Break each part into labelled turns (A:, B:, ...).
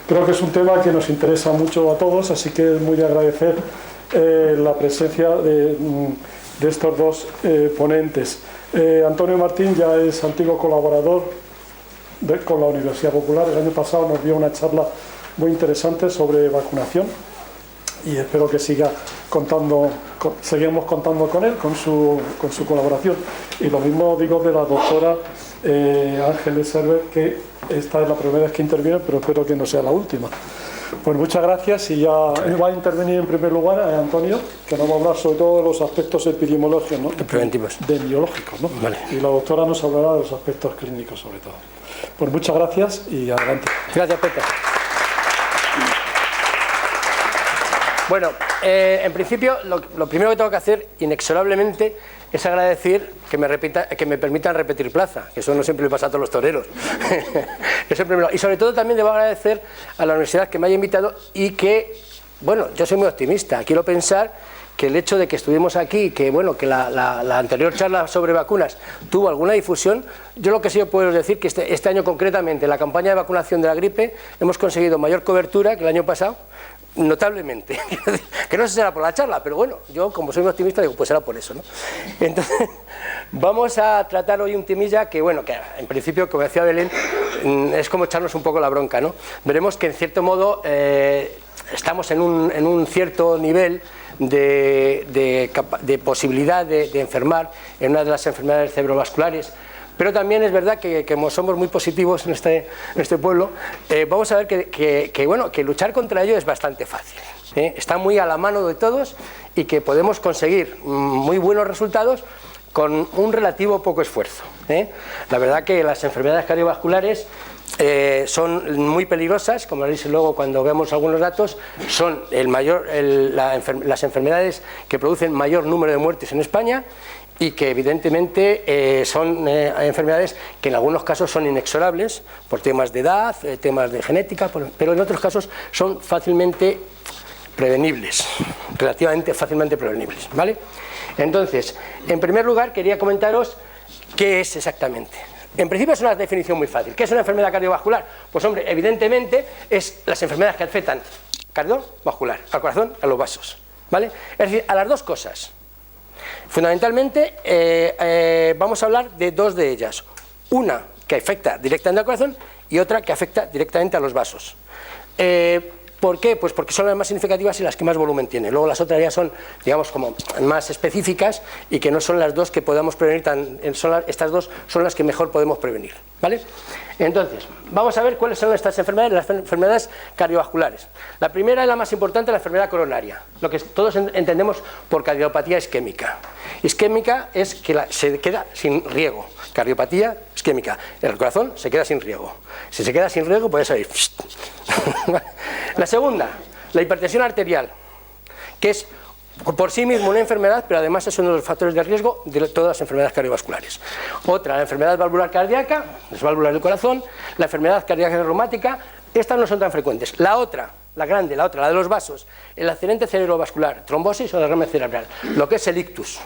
A: Creo que es un tema que nos interesa mucho a todos, así que es muy agradecer la presencia de estos dos ponentes. Antonio Martín ya es antiguo colaborador con la Universidad Popular. El año pasado nos dio una charla muy interesante sobre vacunación y espero que seguimos contando con él, con su colaboración. Y lo mismo digo de la doctora Ángeles Servet, que esta es la primera vez que interviene, pero espero que no sea la última. Pues muchas gracias, y ya va a intervenir en primer lugar Antonio, que nos va a hablar sobre todo de los aspectos epidemiológicos, ¿no?
B: Preventivos.
A: Epidemiológicos, ¿no?
B: Vale.
A: Y la doctora nos hablará de los aspectos clínicos sobre todo. Pues muchas gracias y adelante.
B: Gracias, Pepe. Bueno, en principio lo primero que tengo que hacer inexorablemente es agradecer que me permitan repetir plaza, que eso no siempre le pasa a todos los toreros. Eso primero. Y sobre todo también debo agradecer a la universidad que me haya invitado y que, bueno, yo soy muy optimista. Quiero pensar que el hecho de que estuvimos aquí, que bueno, que la anterior charla sobre vacunas tuvo alguna difusión, yo lo que sí puedo decir que este año concretamente, en la campaña de vacunación de la gripe, hemos conseguido mayor cobertura que el año pasado, notablemente. Que no sé si será por la charla, pero bueno, yo como soy muy optimista digo, pues será por eso, ¿no? Entonces, vamos a tratar hoy un temilla que, bueno, que en principio, como decía Belén, es como echarnos un poco la bronca, ¿no? Veremos que en cierto modo estamos en un cierto nivel de posibilidad de enfermar en una de las enfermedades cerebrovasculares, pero también es verdad que como somos muy positivos en este pueblo, vamos a ver que luchar contra ello es bastante fácil, ¿eh? Está muy a la mano de todos y que podemos conseguir muy buenos resultados con un relativo poco esfuerzo, ¿eh? La verdad que las enfermedades cardiovasculares son muy peligrosas, como veréis luego cuando veamos algunos datos, son las enfermedades que producen mayor número de muertes en España y que evidentemente son enfermedades que en algunos casos son inexorables por temas de edad, temas de genética, pero en otros casos son fácilmente prevenibles, relativamente fácilmente prevenibles, ¿vale? Entonces, en primer lugar quería comentaros qué es exactamente. En principio es una definición muy fácil. ¿Qué es una enfermedad cardiovascular? Pues hombre, evidentemente es las enfermedades que afectan cardiovascular, al corazón, a los vasos, ¿vale? Es decir, a las dos cosas. Fundamentalmente vamos a hablar de dos de ellas. Una que afecta directamente al corazón y otra que afecta directamente a los vasos. ¿Por qué? Pues porque son las más significativas y las que más volumen tienen. Luego las otras ya son, digamos, como más específicas y que no son las dos que podamos prevenir, estas dos son las que mejor podemos prevenir, ¿vale? Entonces, vamos a ver cuáles son estas enfermedades, las enfermedades cardiovasculares. La primera y la más importante, la enfermedad coronaria, lo que todos entendemos por cardiopatía isquémica. Isquémica es que se queda sin riego. Cardiopatía isquémica, el corazón se queda sin riego. Si se queda sin riego puede salir. La segunda, la hipertensión arterial, que es por sí mismo una enfermedad, pero además es uno de los factores de riesgo de todas las enfermedades cardiovasculares. Otra, la enfermedad valvular cardíaca, las válvulas del corazón, la enfermedad cardíaca reumática, estas no son tan frecuentes. La otra, la grande, la de los vasos, el accidente cerebrovascular, trombosis o derrame cerebral, lo que es el ictus.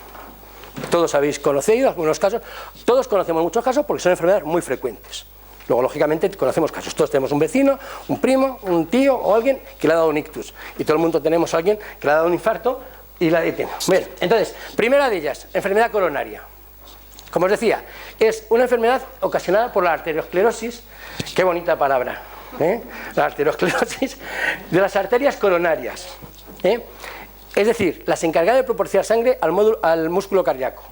B: Todos habéis conocido algunos casos, todos conocemos muchos casos porque son enfermedades muy frecuentes. Luego, lógicamente, conocemos casos. Todos tenemos un vecino, un primo, un tío o alguien que le ha dado un ictus. Y todo el mundo tenemos a alguien que le ha dado un infarto y la detiene. Bien, entonces, primera de ellas, enfermedad coronaria. Como os decía, es una enfermedad ocasionada por la arteriosclerosis, qué bonita palabra, ¿eh? La arteriosclerosis de las arterias coronarias, ¿eh? Es decir, las encargadas de proporcionar sangre al músculo cardíaco.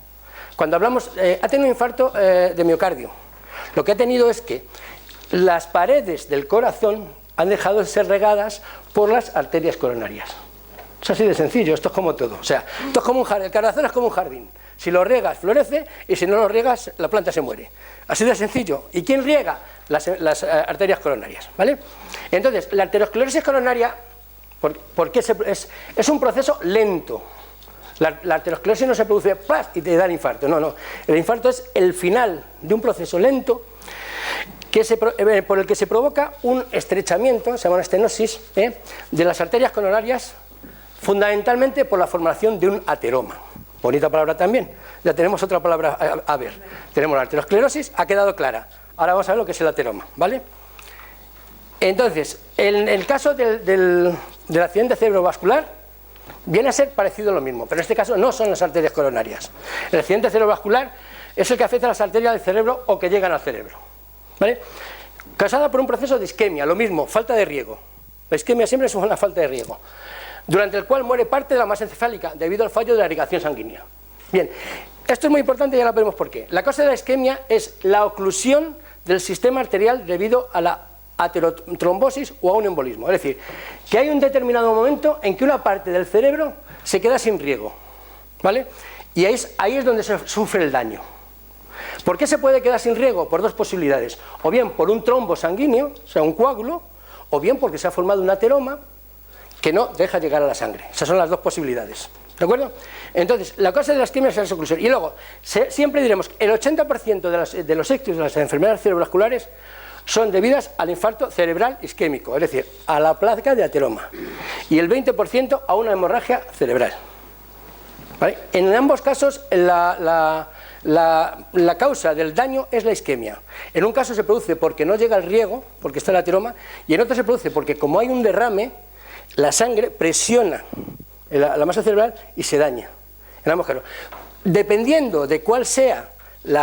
B: Cuando hablamos, ha tenido un infarto de miocardio. Lo que ha tenido es que las paredes del corazón han dejado de ser regadas por las arterias coronarias. Es así de sencillo, esto es como todo. O sea, esto es como un jardín, el corazón es como un jardín. Si lo riegas, florece, y si no lo riegas, la planta se muere. Así de sencillo. ¿Y quién riega? Las arterias coronarias, ¿vale? Entonces, la arteriosclerosis coronaria, ¿por qué es un proceso lento? La arteriosclerosis no se produce ¡paf! Y te da el infarto. No, no. El infarto es el final de un proceso lento por el que se provoca un estrechamiento, se llama una estenosis, de las arterias coronarias, fundamentalmente por la formación de un ateroma. Bonita palabra también. Ya tenemos otra palabra a ver. Tenemos la arteriosclerosis, ha quedado clara. Ahora vamos a ver lo que es el ateroma, ¿vale? Entonces, en el caso del accidente cerebrovascular, viene a ser parecido a lo mismo, pero en este caso no son las arterias coronarias. El accidente cerebrovascular es el que afecta a las arterias del cerebro o que llegan al cerebro, ¿vale? Causada por un proceso de isquemia, lo mismo, falta de riego. La isquemia siempre es una falta de riego, durante el cual muere parte de la masa encefálica debido al fallo de la irrigación sanguínea. Bien, esto es muy importante y ahora veremos por qué. La causa de la isquemia es la oclusión del sistema arterial debido a la aterotrombosis o a un embolismo. Es decir, que hay un determinado momento en que una parte del cerebro se queda sin riego, ¿vale? Y ahí es donde se sufre el daño. ¿Por qué se puede quedar sin riego? Por dos posibilidades. O bien por un trombo sanguíneo, o sea, un coágulo, o bien porque se ha formado un ateroma que no deja llegar a la sangre. Esas son las dos posibilidades. ¿De acuerdo? Entonces, la causa de la isquemia es la oclusión. Y luego, siempre diremos que el 80% de los ictus de las enfermedades cerebrovasculares son debidas al infarto cerebral isquémico, es decir, a la placa de ateroma. Y el 20% a una hemorragia cerebral. ¿Vale? En ambos casos, la causa del daño es la isquemia. En un caso se produce porque no llega el riego, porque está el ateroma, y en otro se produce porque como hay un derrame, la sangre presiona la masa cerebral y se daña. En ambos casos. Dependiendo de cuál sea la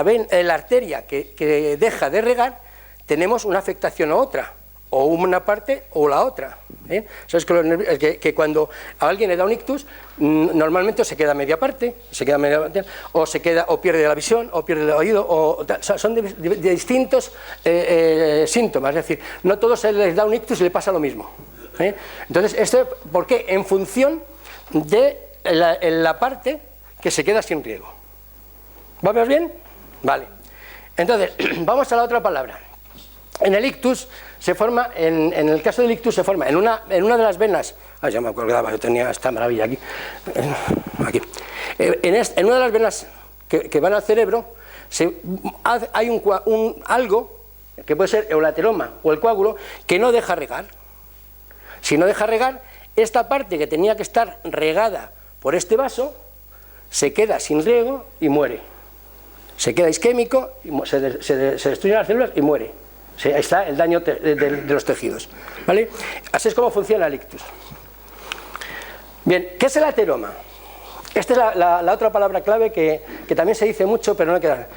B: arteria que deja de regar, tenemos una afectación a otra, o una parte o la otra. ¿Sabes que cuando a alguien le da un ictus, normalmente se queda media parte, o pierde la visión, o pierde el oído, son de distintos síntomas, es decir, no todos se les da un ictus y le pasa lo mismo. Entonces, ¿por qué? En función de la parte que se queda sin riego. ¿Vamos bien? Vale. Entonces, vamos a la otra palabra. En el ictus se forma, en el caso del ictus se forma en una de las venas, ya me acordaba, yo tenía esta maravilla aquí, en una de las venas que van al cerebro, hay algo, que puede ser el ateroma o el coágulo, que no deja regar. Si no deja regar, esta parte que tenía que estar regada por este vaso, se queda sin riego y muere. Se queda isquémico, se destruyen las células y muere. Ahí está el daño de los tejidos, ¿vale? Así es como funciona el ictus. Bien, ¿qué es el ateroma? Esta es la otra palabra clave que también se dice mucho, pero no queda.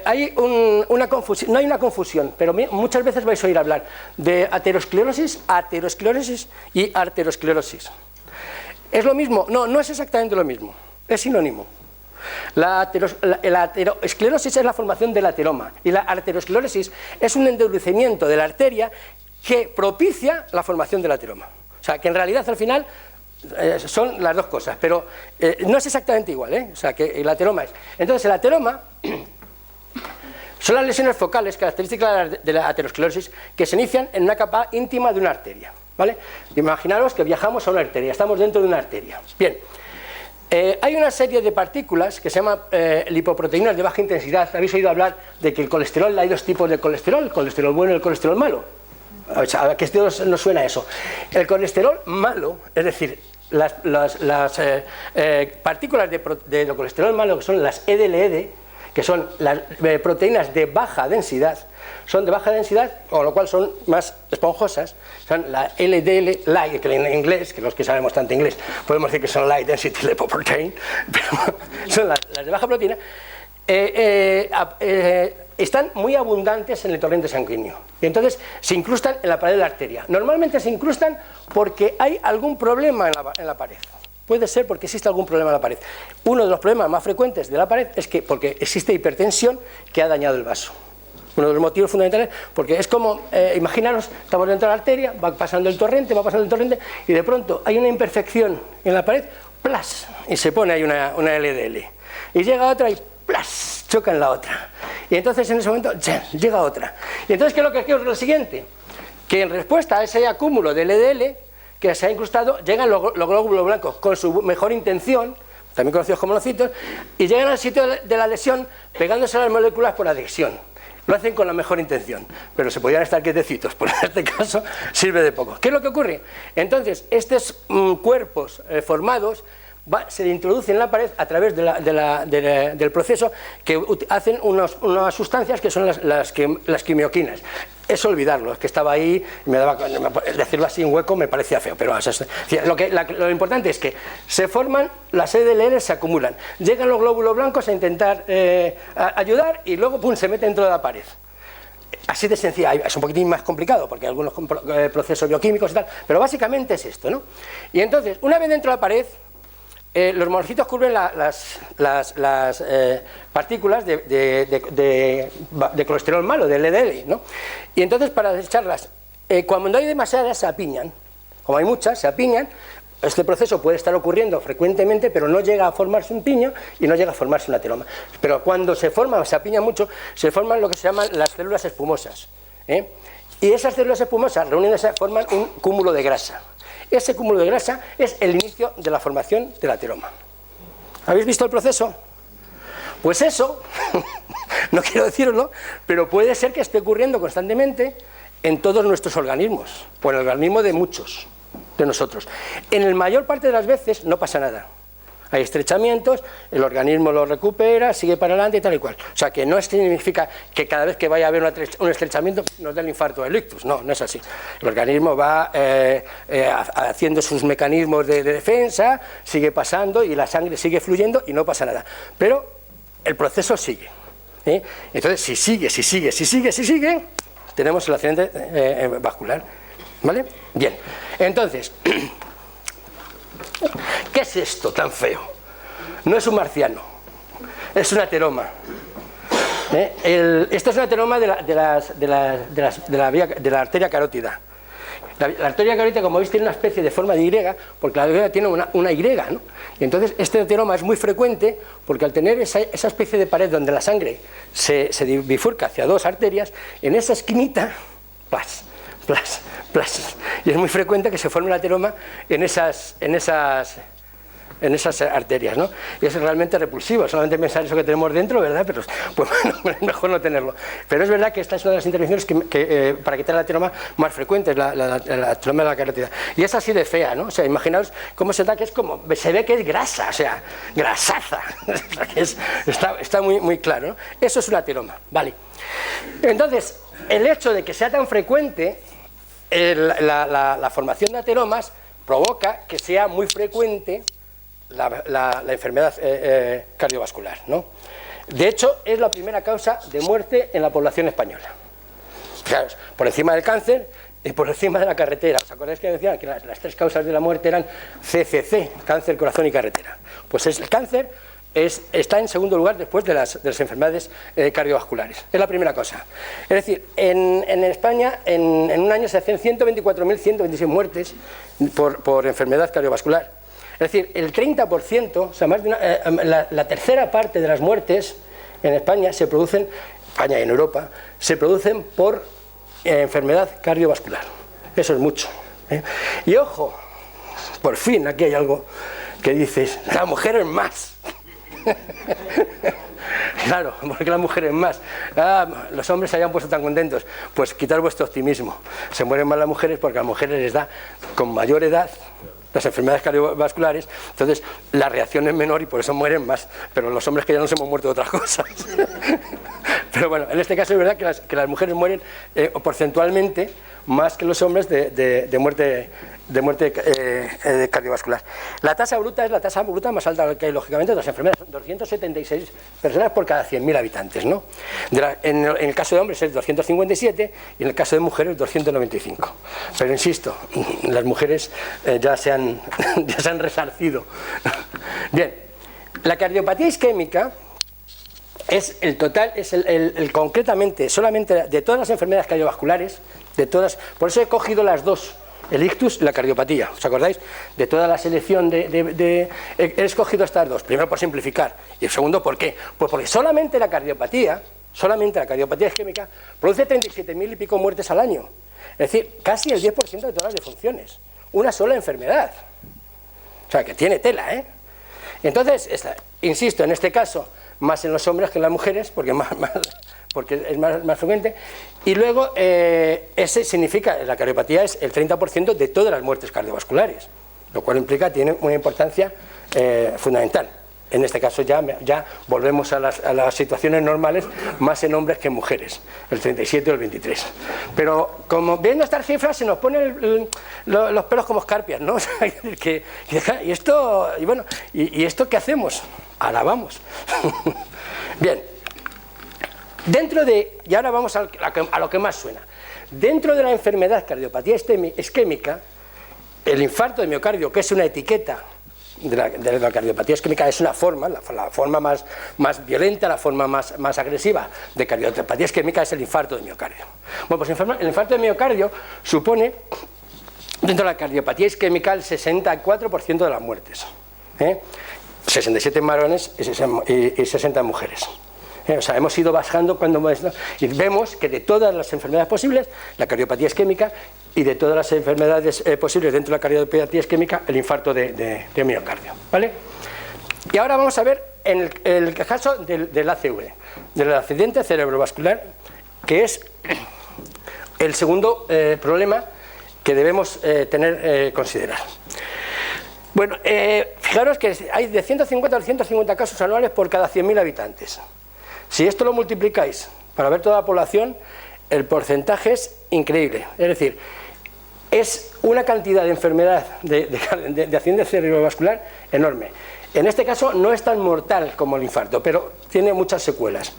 B: Hay una confusión, no hay una confusión, pero muchas veces vais a oír hablar de aterosclerosis y arteriosclerosis. ¿Es lo mismo? No, no es exactamente lo mismo, es sinónimo. La aterosclerosis es la formación del ateroma y la arteriosclerosis es un endurecimiento de la arteria que propicia la formación del ateroma. O sea, que en realidad al final son las dos cosas, pero no es exactamente igual, O sea, que el ateroma es. Entonces, el ateroma son las lesiones focales características de la aterosclerosis que se inician en una capa íntima de una arteria, ¿vale? Imaginaros que viajamos a una arteria, estamos dentro de una arteria. Bien. Hay una serie de partículas que se llaman lipoproteínas de baja intensidad. ¿Habéis oído hablar de que el colesterol, hay dos tipos de colesterol, el colesterol bueno y el colesterol malo? ¿A qué nos suena eso? El colesterol malo, es decir, las partículas de colesterol malo, que son las EDLED, que son las proteínas de baja densidad, son de baja densidad, con lo cual son más esponjosas, son la LDL, light, que en inglés, que los que sabemos tanto inglés, podemos decir que son light density lipoprotein, pero son las de baja proteína, están muy abundantes en el torrente sanguíneo, y entonces se incrustan en la pared de la arteria. Normalmente se incrustan porque hay algún problema en la pared. Puede ser porque existe algún problema en la pared. Uno de los problemas más frecuentes de la pared es que porque existe hipertensión que ha dañado el vaso. Uno de los motivos fundamentales, porque es como, imaginaros, estamos dentro de la arteria, va pasando el torrente, y de pronto hay una imperfección en la pared, ¡plas! Y se pone ahí una LDL. Y llega otra y ¡plas! Choca en la otra. Y entonces en ese momento llega otra. Y entonces, ¿qué es lo que ocurre? Lo siguiente, que en respuesta a ese acúmulo de LDL que se ha incrustado, llegan los glóbulos blancos con su mejor intención, también conocidos como monocitos, y llegan al sitio de la lesión pegándose a las moléculas por adhesión. Lo hacen con la mejor intención, pero se podían estar quietecitos, pero en este caso sirve de poco. ¿Qué es lo que ocurre? Entonces, estos cuerpos formados se introduce en la pared a través del proceso que hacen unas sustancias que son las quimioquinas. Es olvidarlo, es que estaba ahí, decirlo así en hueco me parecía feo, pero lo importante es que se forman, las LDL se acumulan, llegan los glóbulos blancos a intentar ayudar y luego pum, se mete dentro de la pared. Así de sencilla, es un poquitín más complicado porque hay algunos procesos bioquímicos y tal, pero básicamente es esto, ¿no? Y entonces, una vez dentro de la pared, los monocitos cubren las partículas de colesterol malo, de LDL, ¿no? Y entonces para desecharlas, cuando hay demasiadas se apiñan, como hay muchas, se apiñan. Este proceso puede estar ocurriendo frecuentemente, pero no llega a formarse un piño y no llega a formarse un ateroma. Pero cuando se forma, se apiña mucho, se forman lo que se llaman las células espumosas, ¿eh? Y esas células espumosas reuniéndose forman un cúmulo de grasa. Ese cúmulo de grasa es el inicio de la formación del ateroma. ¿Habéis visto el proceso? Pues eso, no quiero decirlo, pero puede ser que esté ocurriendo constantemente en todos nuestros organismos, o en el organismo de muchos de nosotros. En la mayor parte de las veces no pasa nada. Hay estrechamientos, el organismo lo recupera, sigue para adelante y tal y cual. O sea, que no significa que cada vez que vaya a haber un estrechamiento nos dé el infarto del ictus. No, no es así. El organismo va haciendo sus mecanismos de defensa, sigue pasando y la sangre sigue fluyendo y no pasa nada. Pero el proceso sigue, ¿eh? Entonces, si sigue, tenemos el accidente vascular. ¿Vale? Bien. Entonces, ¿qué es esto tan feo? No es un marciano, es un ateroma. Esto es un ateroma de la arteria carótida. La arteria carótida, como veis, tiene una especie de forma de Y, porque la Y tiene una Y, ¿no? Y entonces este ateroma es muy frecuente porque al tener esa especie de pared donde la sangre se bifurca hacia dos arterias, en esa esquinita, plas. Y es muy frecuente que se forme el ateroma en esas arterias, ¿no? Y es realmente repulsivo, solamente pensar eso que tenemos dentro, ¿verdad? Pero pues bueno, mejor no tenerlo. Pero es verdad que esta es una de las intervenciones que para quitar el ateroma más frecuente, es la ateroma de la carótida. Y es así de fea, ¿no? O sea, imaginaos cómo se da, que es como, se ve que es grasa, o sea, grasaza. Está muy claro, ¿no? Eso es un ateroma, ¿vale? Entonces, el hecho de que sea tan frecuente la formación de ateromas provoca que sea muy frecuente la enfermedad cardiovascular, ¿no? De hecho, es la primera causa de muerte en la población española. Fijaros, por encima del cáncer y por encima de la carretera. ¿Os acordáis que decían que las tres causas de la muerte eran CCC, cáncer, corazón y carretera? Pues el cáncer está en segundo lugar después de las enfermedades cardiovasculares. Es la primera cosa. Es decir, en España en un año se hacen 124.126 muertes por enfermedad cardiovascular. Es decir, el 30%, o sea, más de la tercera parte de las muertes en España se producen, España y en Europa, se producen por enfermedad cardiovascular. Eso es mucho, ¿eh? Y ojo, por fin aquí hay algo que dices, la mujer es más. Claro, porque las mujeres más. Los hombres se habían puesto tan contentos. Pues quitar vuestro optimismo. Se mueren más las mujeres porque a las mujeres les da con mayor edad las enfermedades cardiovasculares, entonces la reacción es menor y por eso mueren más, pero los hombres que ya nos hemos muerto de otras cosas. Pero bueno, en este caso es verdad que las mujeres mueren porcentualmente más que los hombres de muerte cardiovascular. La tasa bruta es la tasa bruta más alta que hay, lógicamente, de las enfermedades. Son 276 personas por cada 100.000 habitantes, ¿no? En el caso de hombres es 257 y en el caso de mujeres 295. Pero insisto, las mujeres ya se han resarcido. Bien, la cardiopatía isquémica es el total, es el concretamente, solamente de todas las enfermedades cardiovasculares, de todas, por eso he cogido las dos, el ictus y la cardiopatía. ¿Os acordáis? De toda la selección he escogido estas dos, primero por simplificar, y el segundo, ¿por qué? Pues porque solamente la cardiopatía isquémica produce 37.000 y pico muertes al año. Es decir, casi el 10% de todas las defunciones. Una sola enfermedad. O sea, que tiene tela, ¿eh? Entonces, insisto, en este caso, más en los hombres que en las mujeres, porque es más frecuente. Y luego, ese significa, la cardiopatía es el 30% de todas las muertes cardiovasculares, lo cual implica, tiene una importancia fundamental. En este caso ya volvemos a las situaciones normales, más en hombres que en mujeres, el 37 o el 23. Pero como viendo estas cifras se nos ponen los pelos como escarpias, ¿no? O sea, y esto ¿qué hacemos? Ahora vamos. Bien, y ahora vamos a lo que más suena. Dentro de la enfermedad cardiopatía isquémica, el infarto de miocardio, que es una etiqueta de la cardiopatía isquémica, es una forma, la forma más violenta, la forma más agresiva de cardiopatía isquémica es el infarto de miocardio. Bueno, pues el infarto de miocardio supone, dentro de la cardiopatía isquémica, el 64% de las muertes. 67 en varones y 60 en mujeres. O sea, hemos ido bajando y vemos que de todas las enfermedades posibles, la cardiopatía isquémica, y de todas las enfermedades posibles dentro de la cardiopatía isquémica, el infarto de miocardio, ¿vale? Y ahora vamos a ver en el caso del ACV, del accidente cerebrovascular, que es el segundo problema que debemos considerar. Bueno, fijaros que hay de 150 a 150 casos anuales por cada 100.000 habitantes. Si esto lo multiplicáis para ver toda la población, el porcentaje es increíble. Es decir, es una cantidad de enfermedad de accidente cerebrovascular enorme. En este caso no es tan mortal como el infarto, pero tiene muchas secuelas.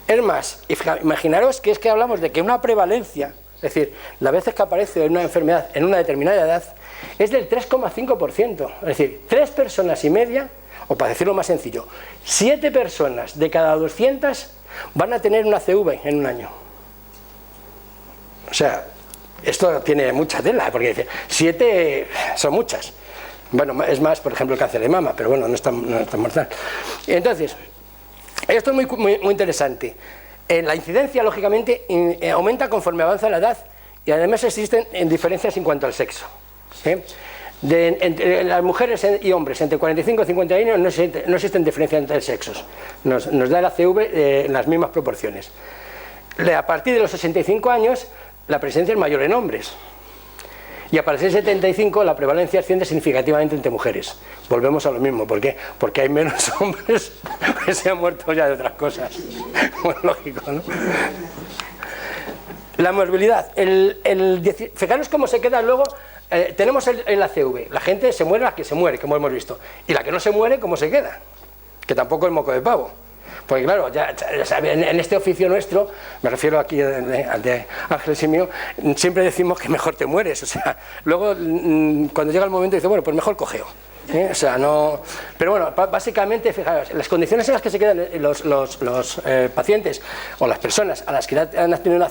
B: Es más, imaginaros que es que hablamos de que una prevalencia, es decir, las veces que aparece una enfermedad en una determinada edad, es del 3,5%. Es decir, 3 personas y media, o para decirlo más sencillo, 7 personas de cada 200 van a tener una CV en un año. O sea, esto tiene mucha tela, porque dice, 7 son muchas. Bueno, es más, por ejemplo, el cáncer de mama, pero bueno, no es tan mortal. Entonces, esto es muy interesante. La incidencia, lógicamente, aumenta conforme avanza la edad, y además existen diferencias en cuanto al sexo. Entre las mujeres y hombres entre 45 y 50 años no existen diferencias entre sexos. Nos da el ACV en las mismas proporciones. A partir de los 65 años, la presencia es mayor en hombres. Y a partir de 75 la prevalencia asciende significativamente entre mujeres. Volvemos a lo mismo. ¿Por qué? Porque hay menos hombres que se han muerto ya de otras cosas. Muy lógico, ¿no? La morbilidad. Fijaros cómo se queda luego. Tenemos el ACV. La gente se muere, la que se muere, como hemos visto. Y la que no se muere, ¿cómo se queda? Que tampoco es moco de pavo. Porque claro, en este oficio nuestro, me refiero aquí al de Ángeles y mío, siempre decimos que mejor te mueres. O sea, luego cuando llega el momento dice, bueno, pues mejor cogeo. O sea, no. Pero bueno, básicamente, fijaros, las condiciones en las que se quedan los pacientes o las personas a las que han tenido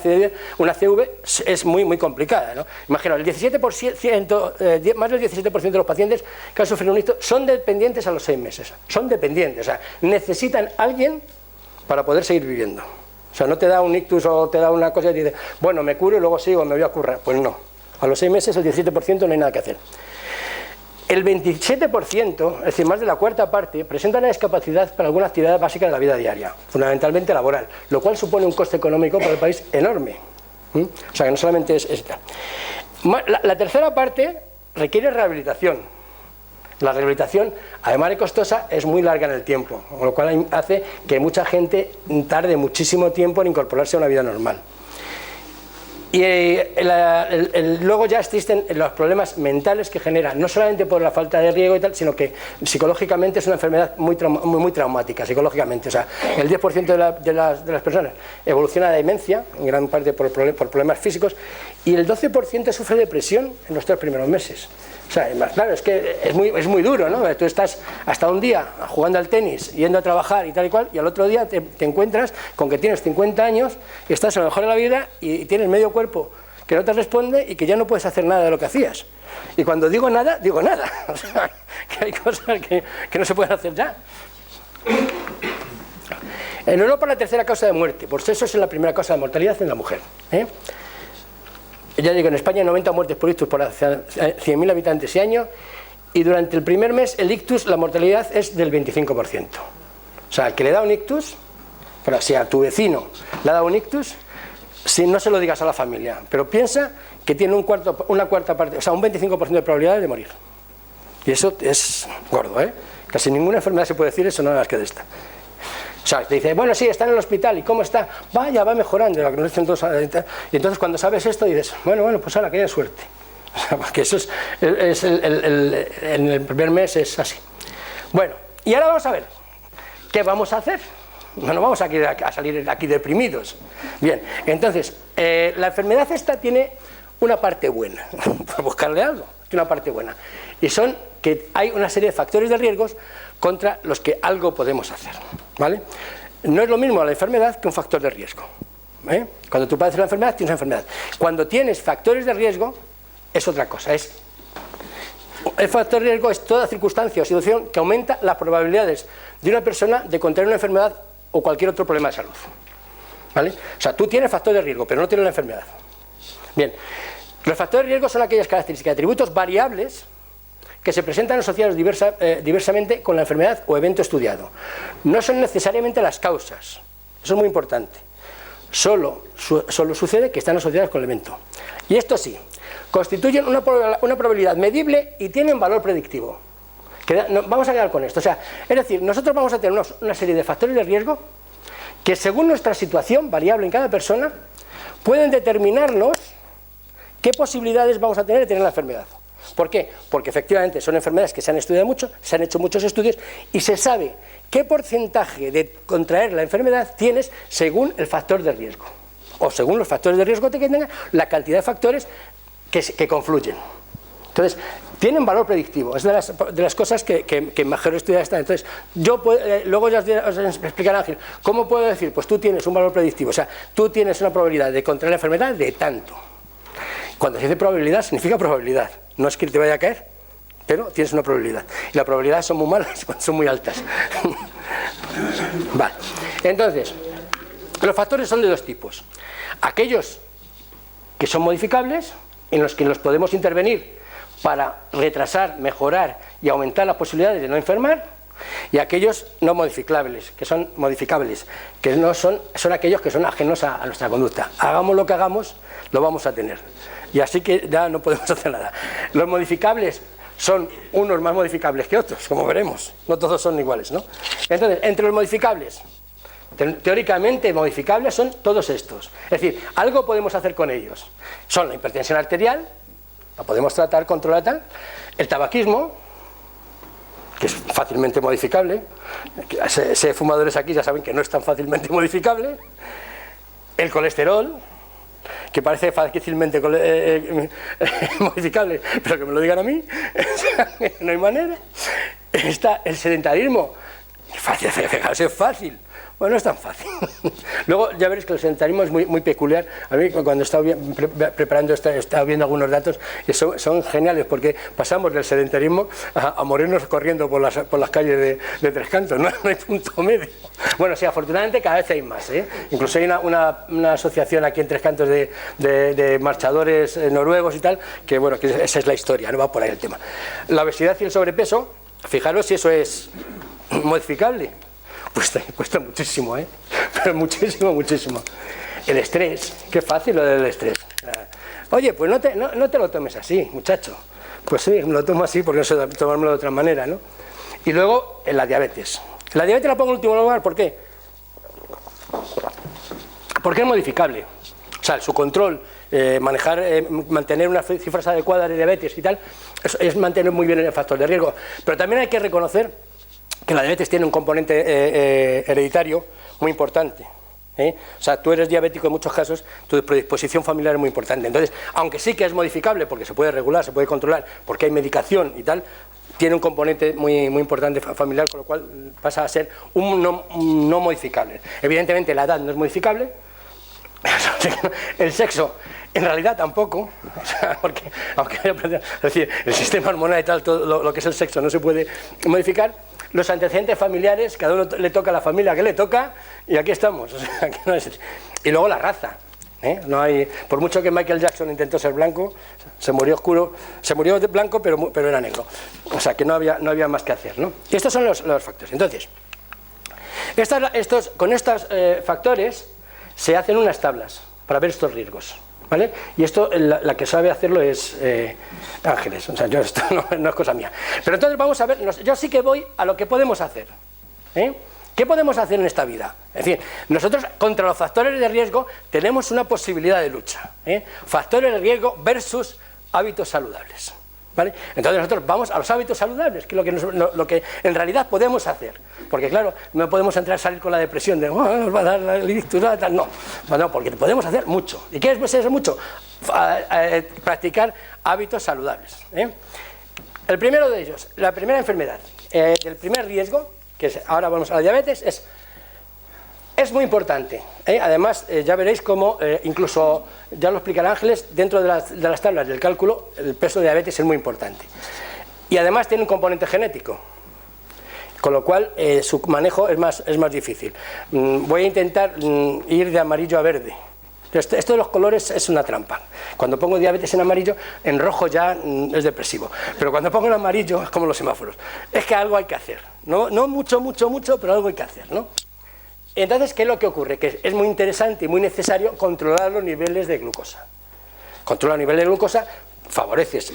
B: una CV es muy complicada, ¿no? Imaginaos, el 17%, más del 17% de los pacientes que han sufrido un ictus son dependientes a los 6 meses. Son dependientes, o sea, necesitan a alguien para poder seguir viviendo. O sea, no te da un ictus o te da una cosa y te dice, bueno, me curo y luego sigo, me voy a currar. Pues no. A los 6 meses, el 17% no hay nada que hacer. El 27%, es decir, más de la cuarta parte, presenta una discapacidad para alguna actividad básica de la vida diaria, fundamentalmente laboral, lo cual supone un coste económico para el país enorme. O sea, que no solamente es esta. La tercera parte requiere rehabilitación. La rehabilitación, además de costosa, es muy larga en el tiempo, lo cual hace que mucha gente tarde muchísimo tiempo en incorporarse a una vida normal. Y luego ya existen los problemas mentales que generan, no solamente por la falta de riego y tal, sino que psicológicamente es una enfermedad muy traumática, psicológicamente. O sea, el 10% de las personas evoluciona a demencia, en gran parte por problemas físicos, y el 12% sufre depresión en los 3 primeros meses. O sea, claro, es que es muy duro, ¿no? Tú estás hasta un día jugando al tenis, yendo a trabajar y tal y cual, y al otro día te encuentras con que tienes 50 años y estás a lo mejor en la vida y tienes medio cuerpo que no te responde y que ya no puedes hacer nada de lo que hacías. Y cuando digo nada. O sea, que hay cosas que no se pueden hacer ya. En Europa la tercera causa de muerte por sexo es la primera causa de mortalidad en la mujer. Ya digo, en España hay 90 muertes por ictus por 100.000 habitantes y año, y durante el primer mes el ictus, la mortalidad es del 25%. O sea, el que le da un ictus, pero si a tu vecino le ha dado un ictus, si no se lo digas a la familia, pero piensa que tiene una cuarta parte, o sea, un 25% de probabilidad de morir. Y eso es gordo, ¿eh? Casi ninguna enfermedad se puede decir eso, no más que de esta. O sea, te dice, bueno, sí, está en el hospital, ¿y cómo está? Vaya, va mejorando, lo que nos dicen todos. Y entonces cuando sabes esto dices, bueno, pues ahora que haya suerte. O sea, porque eso en el primer mes es así. Bueno, y ahora vamos a ver, ¿qué vamos a hacer? No vamos a salir aquí deprimidos. Bien, entonces, la enfermedad esta tiene una parte buena, por buscarle algo, tiene una parte buena. Y son que hay una serie de factores de riesgos contra los que algo podemos hacer, ¿vale? No es lo mismo la enfermedad que un factor de riesgo. Cuando tú padeces la enfermedad, tienes una enfermedad. Cuando tienes factores de riesgo, es otra cosa. El factor de riesgo es toda circunstancia o situación que aumenta las probabilidades de una persona de contraer una enfermedad o cualquier otro problema de salud, ¿vale? O sea, tú tienes factor de riesgo, pero no tienes la enfermedad. Bien, los factores de riesgo son aquellas características, atributos variables que se presentan asociados diversamente con la enfermedad o evento estudiado. No son necesariamente las causas, eso es muy importante. Solo sucede que están asociadas con el evento. Y esto sí, constituyen una probabilidad medible y tienen valor predictivo. Vamos a quedar con esto. O sea, es decir, nosotros vamos a tener una serie de factores de riesgo que según nuestra situación variable en cada persona pueden determinarnos qué posibilidades vamos a tener de tener la enfermedad. ¿Por qué? Porque efectivamente son enfermedades que se han estudiado mucho, se han hecho muchos estudios y se sabe qué porcentaje de contraer la enfermedad tienes según el factor de riesgo o según los factores de riesgo que tengan, la cantidad de factores que confluyen. Entonces, tienen valor predictivo, es de las cosas que mejor estudiadas están. Entonces, luego ya os explicará Ángel, ¿cómo puedo decir? Pues tú tienes un valor predictivo, o sea, tú tienes una probabilidad de contraer la enfermedad de tanto. Cuando se dice probabilidad, significa probabilidad, no es que te vaya a caer, pero tienes una probabilidad. Y las probabilidades son muy malas cuando son muy altas. Vale, entonces, los factores son de dos tipos. Aquellos que son modificables, en los que los podemos intervenir para retrasar, mejorar y aumentar las posibilidades de no enfermar, y aquellos no modificables, que son modificables, que no son aquellos que son ajenos a nuestra conducta. Hagamos lo que hagamos, lo vamos a tener. Y así que ya no podemos hacer nada. Los modificables son unos más modificables que otros, como veremos. No todos son iguales, ¿no? Entonces, entre los modificables, teóricamente modificables son todos estos. Es decir, algo podemos hacer con ellos. Son la hipertensión arterial, la podemos tratar, controlar tal. El tabaquismo, que es fácilmente modificable. Si hay fumadores aquí ya saben que no es tan fácilmente modificable. El colesterol, que parece fácilmente modificable, pero que me lo digan a mí, no hay manera. Está el sedentarismo, fijaos, es fácil. Bueno, no es tan fácil. Luego ya veréis que el sedentarismo es muy peculiar. A mí cuando estaba preparando estaba viendo algunos datos y son geniales porque pasamos del sedentarismo a morirnos corriendo por las calles de Tres Cantos. No hay punto medio. Bueno, sí, afortunadamente cada vez hay más, ¿eh? Incluso hay una asociación aquí en Tres Cantos de marchadores noruegos y tal, que bueno, que esa es la historia, no va por ahí el tema. La obesidad y el sobrepeso, fijaros si eso es modificable. Cuesta muchísimo, ¿eh? Pero muchísimo. El estrés, qué fácil lo del estrés. Oye, pues no te lo tomes así, muchacho. Pues sí, me lo tomo así porque no sé tomármelo de otra manera, ¿no? Y luego, la diabetes. La diabetes la pongo en último lugar, ¿por qué? Porque es modificable. O sea, su control, mantener unas cifras adecuadas de diabetes y tal, es mantener muy bien el factor de riesgo. Pero también hay que reconocer que la diabetes tiene un componente hereditario muy importante. O sea, tú eres diabético en muchos casos, tu predisposición familiar es muy importante. Entonces, aunque sí que es modificable, porque se puede regular, se puede controlar, porque hay medicación y tal, tiene un componente muy importante familiar, con lo cual pasa a ser un no modificable. Evidentemente la edad no es modificable, el sexo en realidad tampoco, o sea, porque es decir, el sistema hormonal y tal, todo lo que es el sexo no se puede modificar. Los antecedentes familiares, cada uno le toca a la familia que le toca y aquí estamos. O sea, que no es... Y luego la raza, no hay, por mucho que Michael Jackson intentó ser blanco, se murió oscuro, se murió de blanco pero era negro. O sea que no había más que hacer, ¿no? Y estos son los factores. Entonces, con estos factores se hacen unas tablas para ver estos riesgos, ¿vale? Y esto, la que sabe hacerlo es Ángeles, o sea, esto no es cosa mía. Pero entonces vamos a ver, yo sí que voy a lo que podemos hacer, ¿eh? ¿Qué podemos hacer en esta vida? Es decir, nosotros contra los factores de riesgo tenemos una posibilidad de lucha, ¿eh? Factores de riesgo versus hábitos saludables, ¿vale? Entonces nosotros vamos a los hábitos saludables, que es lo que en realidad podemos hacer. Porque claro, no podemos salir con la depresión de nos va a dar la ictus, tal. No, porque podemos hacer mucho. ¿Y qué es hacer mucho? Practicar hábitos saludables, ¿eh? El primero de ellos, la primera enfermedad, del primer riesgo, que es, ahora vamos a la diabetes, es muy importante, ¿eh? Además, ya veréis cómo, incluso, ya lo explicará Ángeles, dentro de las tablas del cálculo, el peso de diabetes es muy importante. Y además tiene un componente genético, con lo cual su manejo es más difícil. Voy a intentar ir de amarillo a verde. Esto de los colores es una trampa. Cuando pongo diabetes en amarillo, en rojo ya es depresivo. Pero cuando pongo en amarillo es como los semáforos. Es que algo hay que hacer. No mucho, pero algo hay que hacer, ¿no? Entonces, ¿qué es lo que ocurre? Que es muy interesante y muy necesario controlar los niveles de glucosa. Controlar los niveles de glucosa favoreces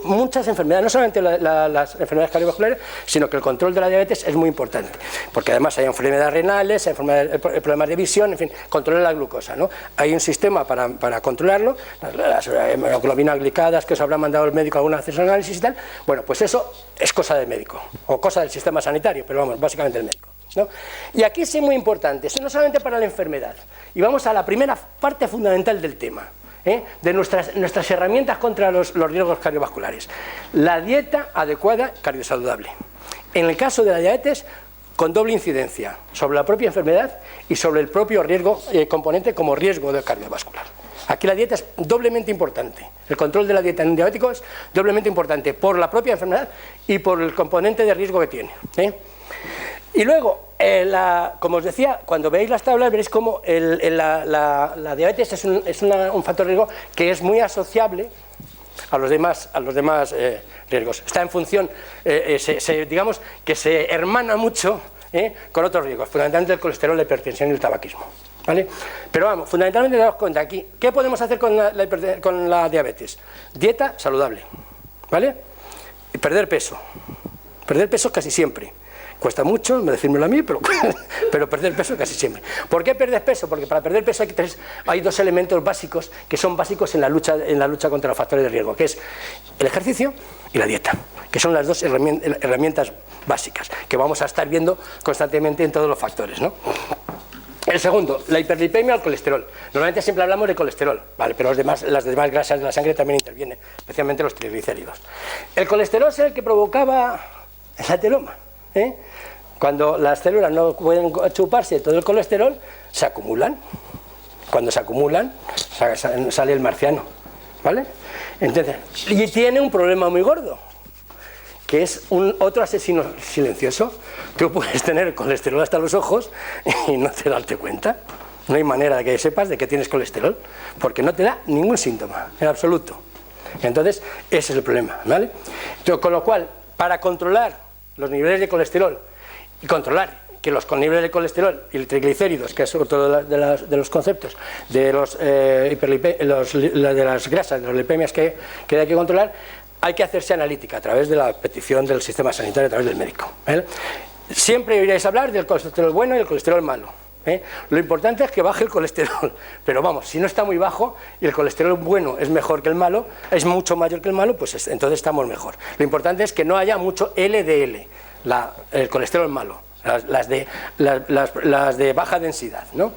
B: muchas enfermedades, no solamente las enfermedades cardiovasculares, sino que el control de la diabetes es muy importante, porque además hay enfermedades renales, hay problemas de visión, en fin, controlar la glucosa, ¿no? Hay un sistema para controlarlo, las hemoglobinas glicadas que os habrá mandado el médico algunas veces análisis y tal. Bueno, pues eso es cosa del médico, o cosa del sistema sanitario, pero vamos, básicamente el médico, ¿no? Y aquí sí muy importante, no solamente para la enfermedad, y vamos a la primera parte fundamental del tema, de nuestras herramientas contra los riesgos cardiovasculares. La dieta adecuada cardiosaludable. En el caso de la diabetes, con doble incidencia sobre la propia enfermedad y sobre el propio riesgo componente como riesgo de cardiovascular. Aquí la dieta es doblemente importante. El control de la dieta en un diabético es doblemente importante por la propia enfermedad y por el componente de riesgo que tiene, ¿eh? Y luego, como os decía, cuando veáis las tablas veréis cómo la diabetes es un factor de riesgo que es muy asociable a los demás riesgos. Está en función, digamos, que se hermana mucho con otros riesgos, fundamentalmente el colesterol, la hipertensión y el tabaquismo, ¿vale? Pero vamos, fundamentalmente daos cuenta aquí, ¿qué podemos hacer con la diabetes? Dieta saludable, ¿vale? Y perder peso casi siempre. Cuesta mucho decírmelo a mí, pero perder peso casi siempre. ¿Por qué perder peso? Porque para perder peso hay dos elementos básicos que son básicos en la lucha contra los factores de riesgo, que es el ejercicio y la dieta, que son las dos herramientas básicas que vamos a estar viendo constantemente en todos los factores, ¿no? El segundo, la hiperlipemia o el colesterol. Normalmente siempre hablamos de colesterol, ¿vale? Pero las demás grasas de la sangre también intervienen, especialmente los triglicéridos. El colesterol es el que provocaba el ateroma, ¿eh? Cuando las células no pueden chuparse todo el colesterol, se acumulan. Cuando se acumulan, sale el marciano, ¿vale? Entonces, y tiene un problema muy gordo, que es otro asesino silencioso. Tú puedes tener colesterol hasta los ojos y no te darte cuenta. No hay manera de que sepas de que tienes colesterol, porque no te da ningún síntoma, en absoluto. Entonces, ese es el problema, ¿vale? Entonces, con lo cual, para controlar los niveles de colesterol y controlar que los niveles de colesterol y el triglicéridos, que es otro de los conceptos de las grasas, de las lipemias que hay que controlar, hay que hacerse analítica a través de la petición del sistema sanitario, a través del médico, ¿vale? Siempre oiréis hablar del colesterol bueno y el colesterol malo, ¿eh? Lo importante es que baje el colesterol, pero vamos, si no está muy bajo y el colesterol bueno es mejor que el malo, es mucho mayor que el malo, pues entonces estamos mejor. Lo importante es que no haya mucho LDL, el colesterol malo, las de baja densidad, ¿no?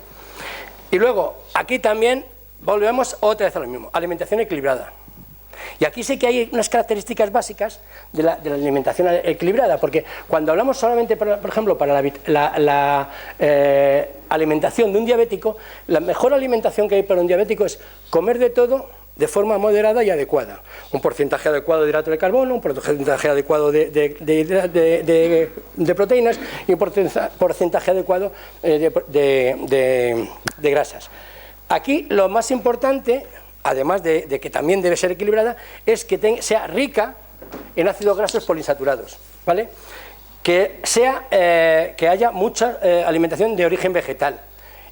B: Y luego, aquí también volvemos otra vez a lo mismo, alimentación equilibrada. Y aquí sí que hay unas características básicas de la alimentación equilibrada, porque cuando hablamos solamente, por ejemplo, para la alimentación de un diabético, la mejor alimentación que hay para un diabético es comer de todo de forma moderada y adecuada. Un porcentaje adecuado de hidrato de carbono, un porcentaje adecuado de proteínas y un porcentaje adecuado de grasas. Aquí lo más importante, además de que también debe ser equilibrada, es que sea rica en ácidos grasos poliinsaturados, ¿vale? Que haya mucha alimentación de origen vegetal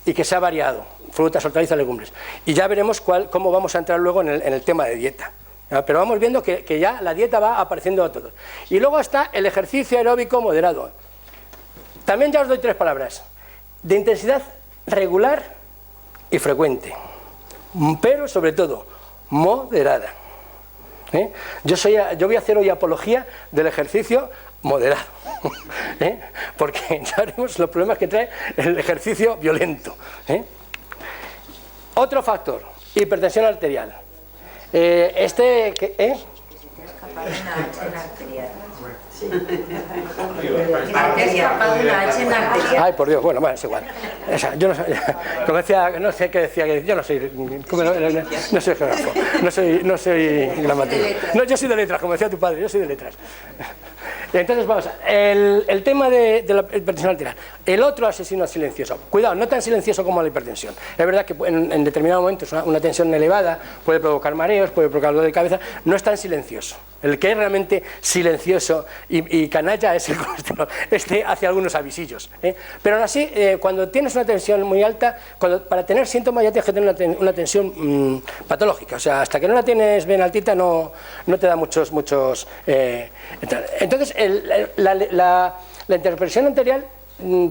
B: y que sea variado. frutas, hortalizas, legumbres. Y ya veremos cómo vamos a entrar luego en el tema de dieta. Pero vamos viendo que ya la dieta va apareciendo a todos. Y luego está el ejercicio aeróbico moderado. También ya os doy 3 palabras. De intensidad regular y frecuente. Pero sobre todo, moderada. Yo voy a hacer hoy apología del ejercicio moderado, porque ya veremos los problemas que trae el ejercicio violento. Otro factor, hipertensión arterial. Ay, por Dios, bueno, es igual. O sea, yo no sé, como decía, no sé qué decía, yo no soy, no soy geógrafo, no soy gramático. No, yo soy de letras, como decía tu padre, yo soy de letras. Entonces vamos, el tema de la hipertensión arterial. El otro asesino silencioso. Cuidado, no tan silencioso como la hipertensión. Es verdad que en determinados momentos una tensión elevada puede provocar mareos, puede provocar dolor de cabeza. No es tan silencioso. El que es realmente silencioso y canalla es el colesterol. Hace algunos avisillos. Pero aún así, cuando tienes una tensión muy alta, para tener síntomas ya tienes que tener una tensión patológica. O sea, hasta que no la tienes bien altita no te da muchos. Entonces, la hipertensión arterial,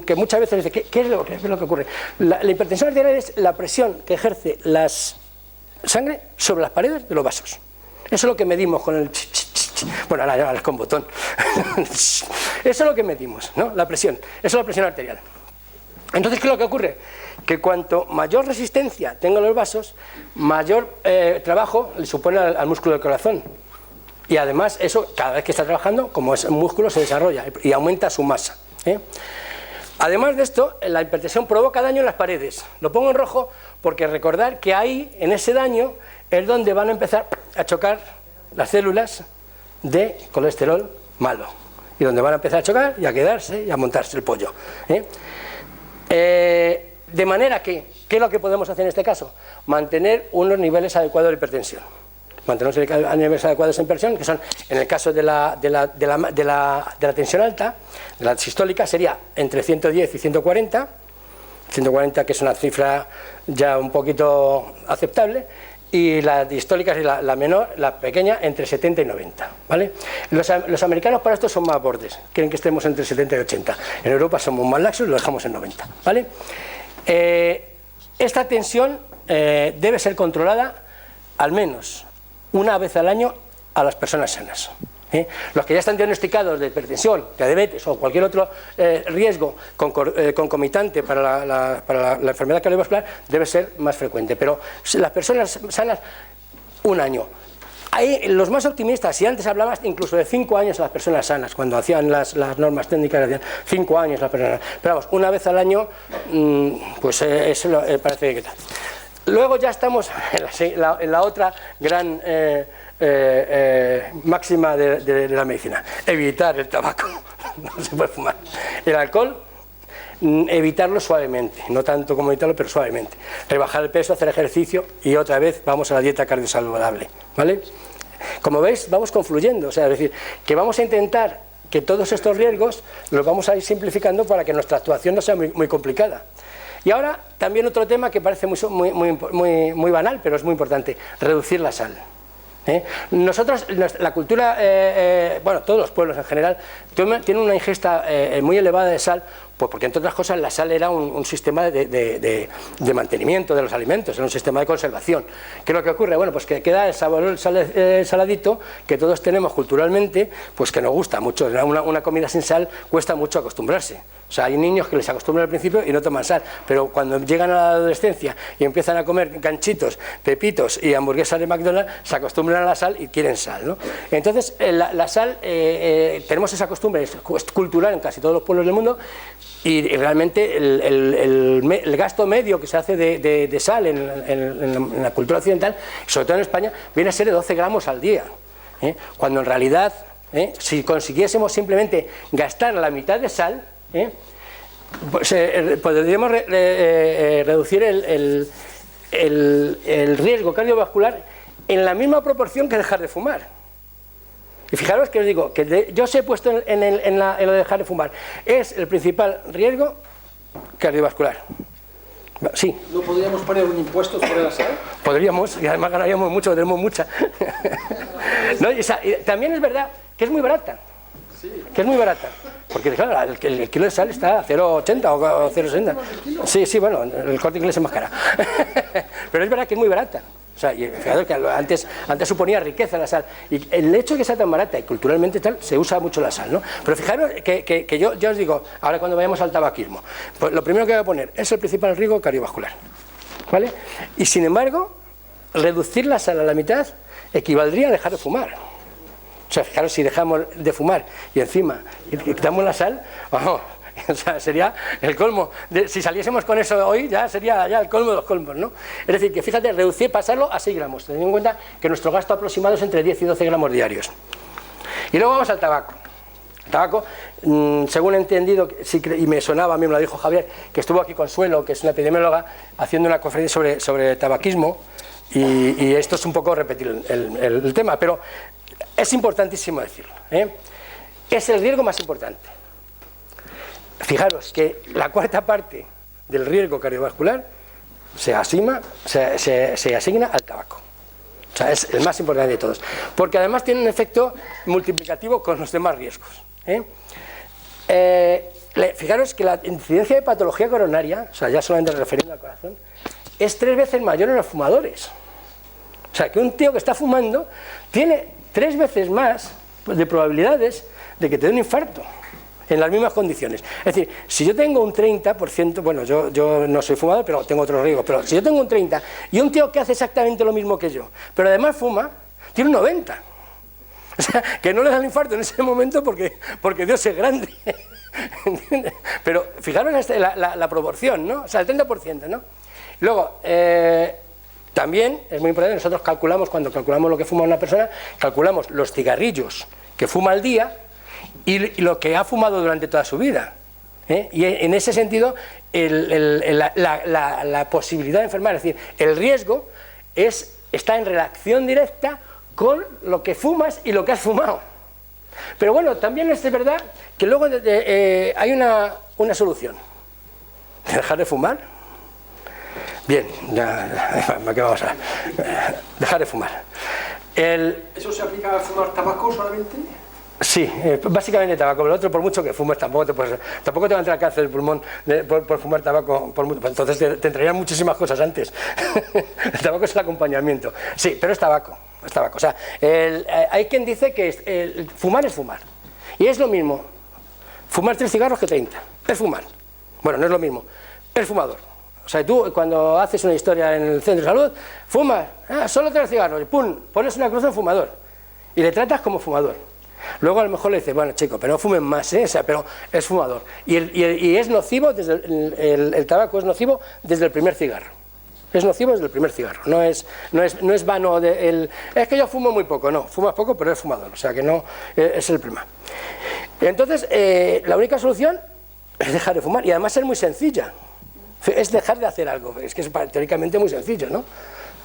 B: que muchas veces dice, ¿qué es lo que ocurre? La hipertensión arterial es la presión que ejerce la sangre sobre las paredes de los vasos. Eso es lo que medimos con el... Bueno, ahora con botón. Eso es lo que medimos, ¿no? La presión. Eso es la presión arterial. Entonces, ¿qué es lo que ocurre? Que cuanto mayor resistencia tengan los vasos, mayor trabajo le supone al músculo del corazón. Y además, eso, cada vez que está trabajando, como es un músculo, se desarrolla y aumenta su masa. Además de esto, la hipertensión provoca daño en las paredes. Lo pongo en rojo porque recordar que ahí, en ese daño, es donde van a empezar a chocar las células de colesterol malo. Y donde van a empezar a chocar y a quedarse y a montarse el pollo. De manera que, ¿qué es lo que podemos hacer en este caso? Mantener unos niveles adecuados de hipertensión. Mantener a niveles adecuados de hipertensión, que son, en el caso de la tensión alta, de la sistólica, sería entre 110 y 140, 140 que es una cifra ya un poquito aceptable, y la distólica es la menor, la pequeña, entre 70 y 90, ¿vale? Los americanos para esto son más bordes, quieren que estemos entre 70 y 80. En Europa somos más laxos y lo dejamos en 90, ¿vale? Esta tensión debe ser controlada al menos una vez al año a las personas sanas. Los que ya están diagnosticados de hipertensión, diabetes o cualquier otro riesgo concomitante para la enfermedad cardiovascular debe ser más frecuente, pero las personas sanas, un año. Ahí, los más optimistas, y antes hablabas incluso de 5 años a las personas sanas, cuando hacían las normas técnicas, decían 5 años a las personas sanas. Pero vamos, una vez al año, pues eso parece que tal. Luego ya estamos en la otra gran máxima de la medicina: evitar el tabaco. No se puede fumar. El alcohol, evitarlo suavemente, no tanto como evitarlo, pero suavemente. Rebajar el peso, hacer ejercicio y otra vez vamos a la dieta cardiosaludable, ¿vale? Como veis, vamos confluyendo, o sea, es decir, que vamos a intentar que todos estos riesgos los vamos a ir simplificando para que nuestra actuación no sea muy complicada. Y ahora también otro tema que parece muy banal, pero es muy importante: reducir la sal. Nosotros, la cultura, bueno, todos los pueblos en general, tienen una ingesta muy elevada de sal, pues porque entre otras cosas la sal era un sistema de mantenimiento de los alimentos, era un sistema de conservación. ¿Qué es lo que ocurre? Bueno, pues que queda el sabor saladito que todos tenemos culturalmente, pues que nos gusta mucho. Una comida sin sal cuesta mucho acostumbrarse. O sea, hay niños que les acostumbran al principio y no toman sal, pero cuando llegan a la adolescencia y empiezan a comer ganchitos, pepitos y hamburguesas de McDonald's, se acostumbran a la sal y quieren sal, ¿no? Entonces, la sal, tenemos esa costumbre, es cultural en casi todos los pueblos del mundo, y realmente el gasto medio que se hace de sal en la cultura occidental, sobre todo en España, viene a ser de 12 gramos al día, cuando en realidad, si consiguiésemos simplemente gastar la mitad de sal, pues, podríamos reducir el riesgo cardiovascular en la misma proporción que dejar de fumar. Y fijaros que os digo, que yo os he puesto en lo de dejar de fumar, es el principal riesgo cardiovascular. Sí.
C: ¿No podríamos poner un impuesto sobre la sal?
B: Podríamos, y además ganaríamos mucho, tenemos mucha. ¿No? Y también es verdad que es muy barata. Sí. Que es muy barata. Porque claro, el kilo de sal está a 0,80 o 0,60. Sí, sí, bueno, el Corte Inglés es más cara. Pero es verdad que es muy barata. O sea, y fijaros que antes suponía riqueza la sal. Y el hecho de que sea tan barata y culturalmente tal, se usa mucho la sal, ¿no? Pero fijaros que yo os digo, ahora cuando vayamos al tabaquismo, pues lo primero que voy a poner es el principal riesgo cardiovascular, ¿vale? Y sin embargo, reducir la sal a la mitad equivaldría a dejar de fumar. O sea, fijaros, si dejamos de fumar y encima quitamos la sal, vamos, o sea, sería el colmo. Si saliésemos con eso hoy, ya sería ya el colmo de los colmos, ¿no? Es decir, que fíjate, reducir, pasarlo a 6 gramos, teniendo en cuenta que nuestro gasto aproximado es entre 10 y 12 gramos diarios. Y luego vamos al tabaco. El tabaco, según he entendido, y me sonaba, a mí me lo dijo Javier, que estuvo aquí Consuelo, que es una epidemióloga, haciendo una conferencia sobre tabaquismo, y esto es un poco repetir el tema, pero es importantísimo decirlo, ¿eh? Es el riesgo más importante. Fijaros que la cuarta parte del riesgo cardiovascular se asigna al tabaco. O sea, es el más importante de todos. Porque además tiene un efecto multiplicativo con los demás riesgos, ¿eh? Fijaros que la incidencia de patología coronaria, o sea, ya solamente refiriendo al corazón, es 3 veces mayor en los fumadores. O sea, que un tío que está fumando tiene 3 veces más de probabilidades de que te dé un infarto en las mismas condiciones. Es decir, si yo tengo un 30%, bueno, yo no soy fumador, pero tengo otros riesgos, pero si yo tengo un 30% y un tío que hace exactamente lo mismo que yo, pero además fuma, tiene un 90%. O sea, que no le da el infarto en ese momento porque Dios es grande. ¿Entiendes? Pero fijaros la proporción, ¿no? O sea, el 30%, ¿no? Luego, también es muy importante, nosotros calculamos, cuando calculamos lo que fuma una persona, calculamos los cigarrillos que fuma al día y lo que ha fumado durante toda su vida, ¿eh? Y en ese sentido la posibilidad de enfermar, es decir, el riesgo está en relación directa con lo que fumas y lo que has fumado. Pero bueno, también es verdad que luego hay una solución. ¿Dejar de fumar? Bien, ¿qué vamos a dejar de fumar?
C: ¿Eso se aplica a fumar tabaco solamente?
B: Sí, básicamente tabaco, pero el otro, por mucho que fumes, tampoco te va a entrar cáncer del pulmón por fumar tabaco, entonces te entrarían muchísimas cosas antes. El tabaco es el acompañamiento. Sí, pero es tabaco. O sea, hay quien dice que fumar es fumar. Y es lo mismo fumar 3 cigarros que 30. Es fumar. Bueno, no es lo mismo. Es fumador. O sea, tú cuando haces una historia en el centro de salud, fumas, solo 3 cigarros, y pum, pones una cruz en fumador. Y le tratas como fumador. Luego a lo mejor le dices, bueno chico, pero no fumen más, ¿eh? O sea, pero es fumador. Y es nocivo, el tabaco es nocivo desde el primer cigarro. Es nocivo desde el primer cigarro, no es vano, es que yo fumo muy poco, no, fumas poco pero eres fumador, o sea que no, es el problema. Entonces, la única solución es dejar de fumar, y además es muy sencilla, es dejar de hacer algo, es que es teóricamente muy sencillo, ¿no?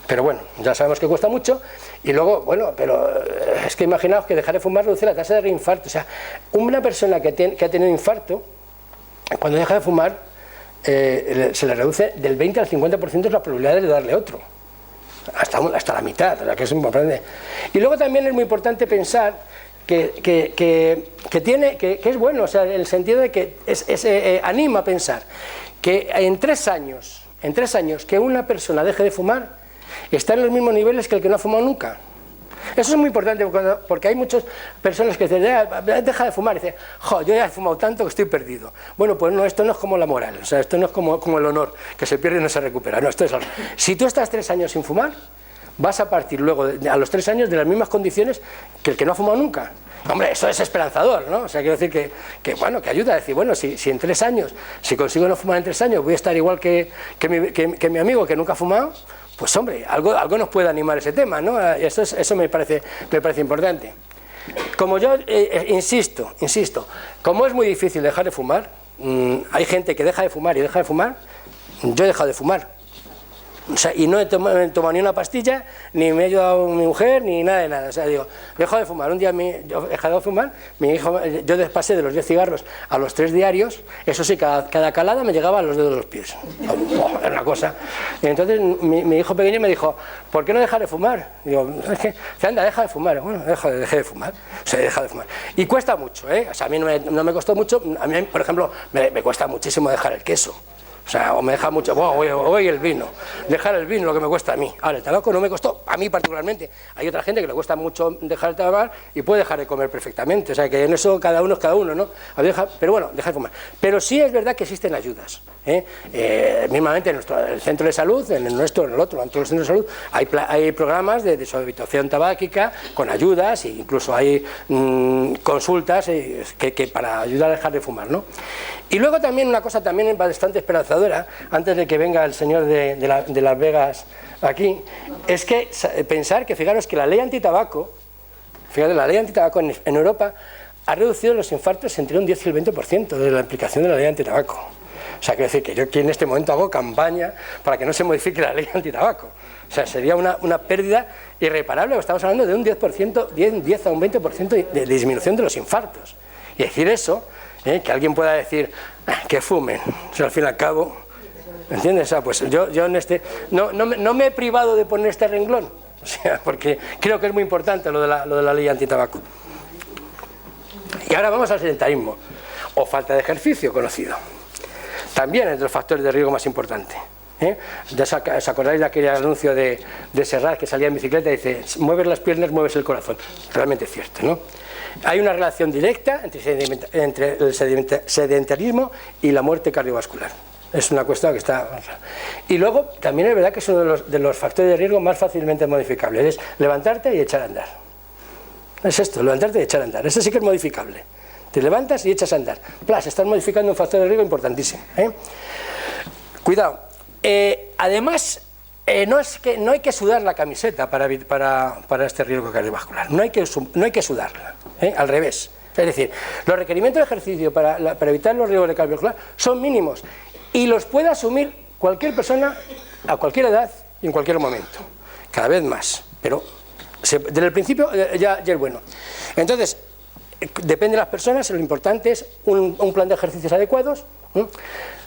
B: Pero bueno, ya sabemos que cuesta mucho, y luego, bueno, pero es que imaginaos que dejar de fumar reduce la tasa de reinfarto, o sea, una persona que ha tenido infarto, cuando deja de fumar, se le reduce del 20 al 50% las probabilidades de darle otro, hasta la mitad, o sea, que es importante. Y luego también es muy importante pensar que es bueno, o sea, en el sentido de que anima a pensar que en 3 años que una persona deje de fumar, está en los mismos niveles que el que no ha fumado nunca. Eso es muy importante porque hay muchas personas que dicen, deja de fumar, y dicen, yo ya he fumado tanto que estoy perdido. Bueno, pues no, esto no es como la moral, o sea, esto no es como el honor, que se pierde y no se recupera, no, esto es algo. Si tú estás 3 años sin fumar, vas a partir luego, a los 3 años, de las mismas condiciones que el que no ha fumado nunca. Hombre, eso es esperanzador, ¿no? O sea, quiero decir que ayuda a decir, bueno, si en 3 años, si consigo no fumar en 3 años, voy a estar igual que mi amigo que nunca ha fumado. Pues hombre, algo nos puede animar ese tema, ¿no? Eso me parece importante. Como yo insisto, como es muy difícil dejar de fumar, hay gente que deja de fumar y deja de fumar, yo he dejado de fumar. O sea, y no he tomado ni una pastilla, ni me he ayudado a mi mujer, ni nada de nada. O sea, digo, dejo de fumar. Un día yo he dejado de fumar, mi hijo, yo pasé de los 10 cigarros a los 3 diarios, eso sí, cada calada me llegaba a los dedos de los pies. Era una cosa. Y entonces mi hijo pequeño me dijo, ¿por qué no dejar de fumar? Digo, es que, anda, deja de fumar. Bueno, dejé de fumar. O sea, he dejado de fumar. Y cuesta mucho, ¿eh? O sea, a mí no me costó mucho. A mí, por ejemplo, me cuesta muchísimo dejar el queso. O sea, o me deja mucho, hoy el vino, dejar el vino lo que me cuesta a mí. Ahora, el tabaco no me costó, a mí particularmente. Hay otra gente que le cuesta mucho dejar el tabaco y puede dejar de comer perfectamente. O sea, que en eso cada uno es cada uno, ¿no? Pero bueno, dejar de fumar. Pero sí es verdad que existen ayudas. Mismamente en el centro de salud, en el nuestro, en el otro, en todos los centros de salud, hay programas de deshabituación tabáquica con ayudas e incluso hay consultas que para ayudar a dejar de fumar, ¿no? Y luego también una cosa también bastante esperanzadora, antes de que venga el señor de Las Vegas aquí, es que pensar que, fijaros, que la ley antitabaco, en Europa ha reducido los infartos entre un 10 y el 20% de la aplicación de la ley antitabaco. O sea, quiero decir que yo aquí en este momento hago campaña para que no se modifique la ley antitabaco. O sea, sería una pérdida irreparable. Estamos hablando de un 10%, 10 a un 20% de disminución de los infartos. Y decir eso, que alguien pueda decir que fumen, o sea, al fin y al cabo, ¿entiendes? O sea, pues yo en no me he privado de poner este renglón, o sea, porque creo que es muy importante lo de la ley antitabaco. Y ahora vamos al sedentarismo, o falta de ejercicio conocido. También es de los factores de riesgo más importantes. Ya os acordáis de aquel anuncio de Serrat que salía en bicicleta y dice, mueves las piernas, mueves el corazón. Realmente es cierto, ¿no? Hay una relación directa entre el sedentarismo y la muerte cardiovascular. Es una cuestión que está... Y luego, también es verdad que es uno de los factores de riesgo más fácilmente modificables. Es levantarte y echar a andar. Es esto, levantarte y echar a andar. Eso sí que es modificable. Te levantas y echas a andar. Plas, estás modificando un factor de riesgo importantísimo. Cuidado. Además, no hay que sudar la camiseta para este riesgo cardiovascular. No hay que sudarla. Al revés. Es decir, los requerimientos de ejercicio para evitar los riesgos cardiovasculares son mínimos y los puede asumir cualquier persona a cualquier edad y en cualquier momento. Cada vez más. Pero desde el principio ya es bueno. Entonces, depende de las personas, lo importante es un plan de ejercicios adecuados,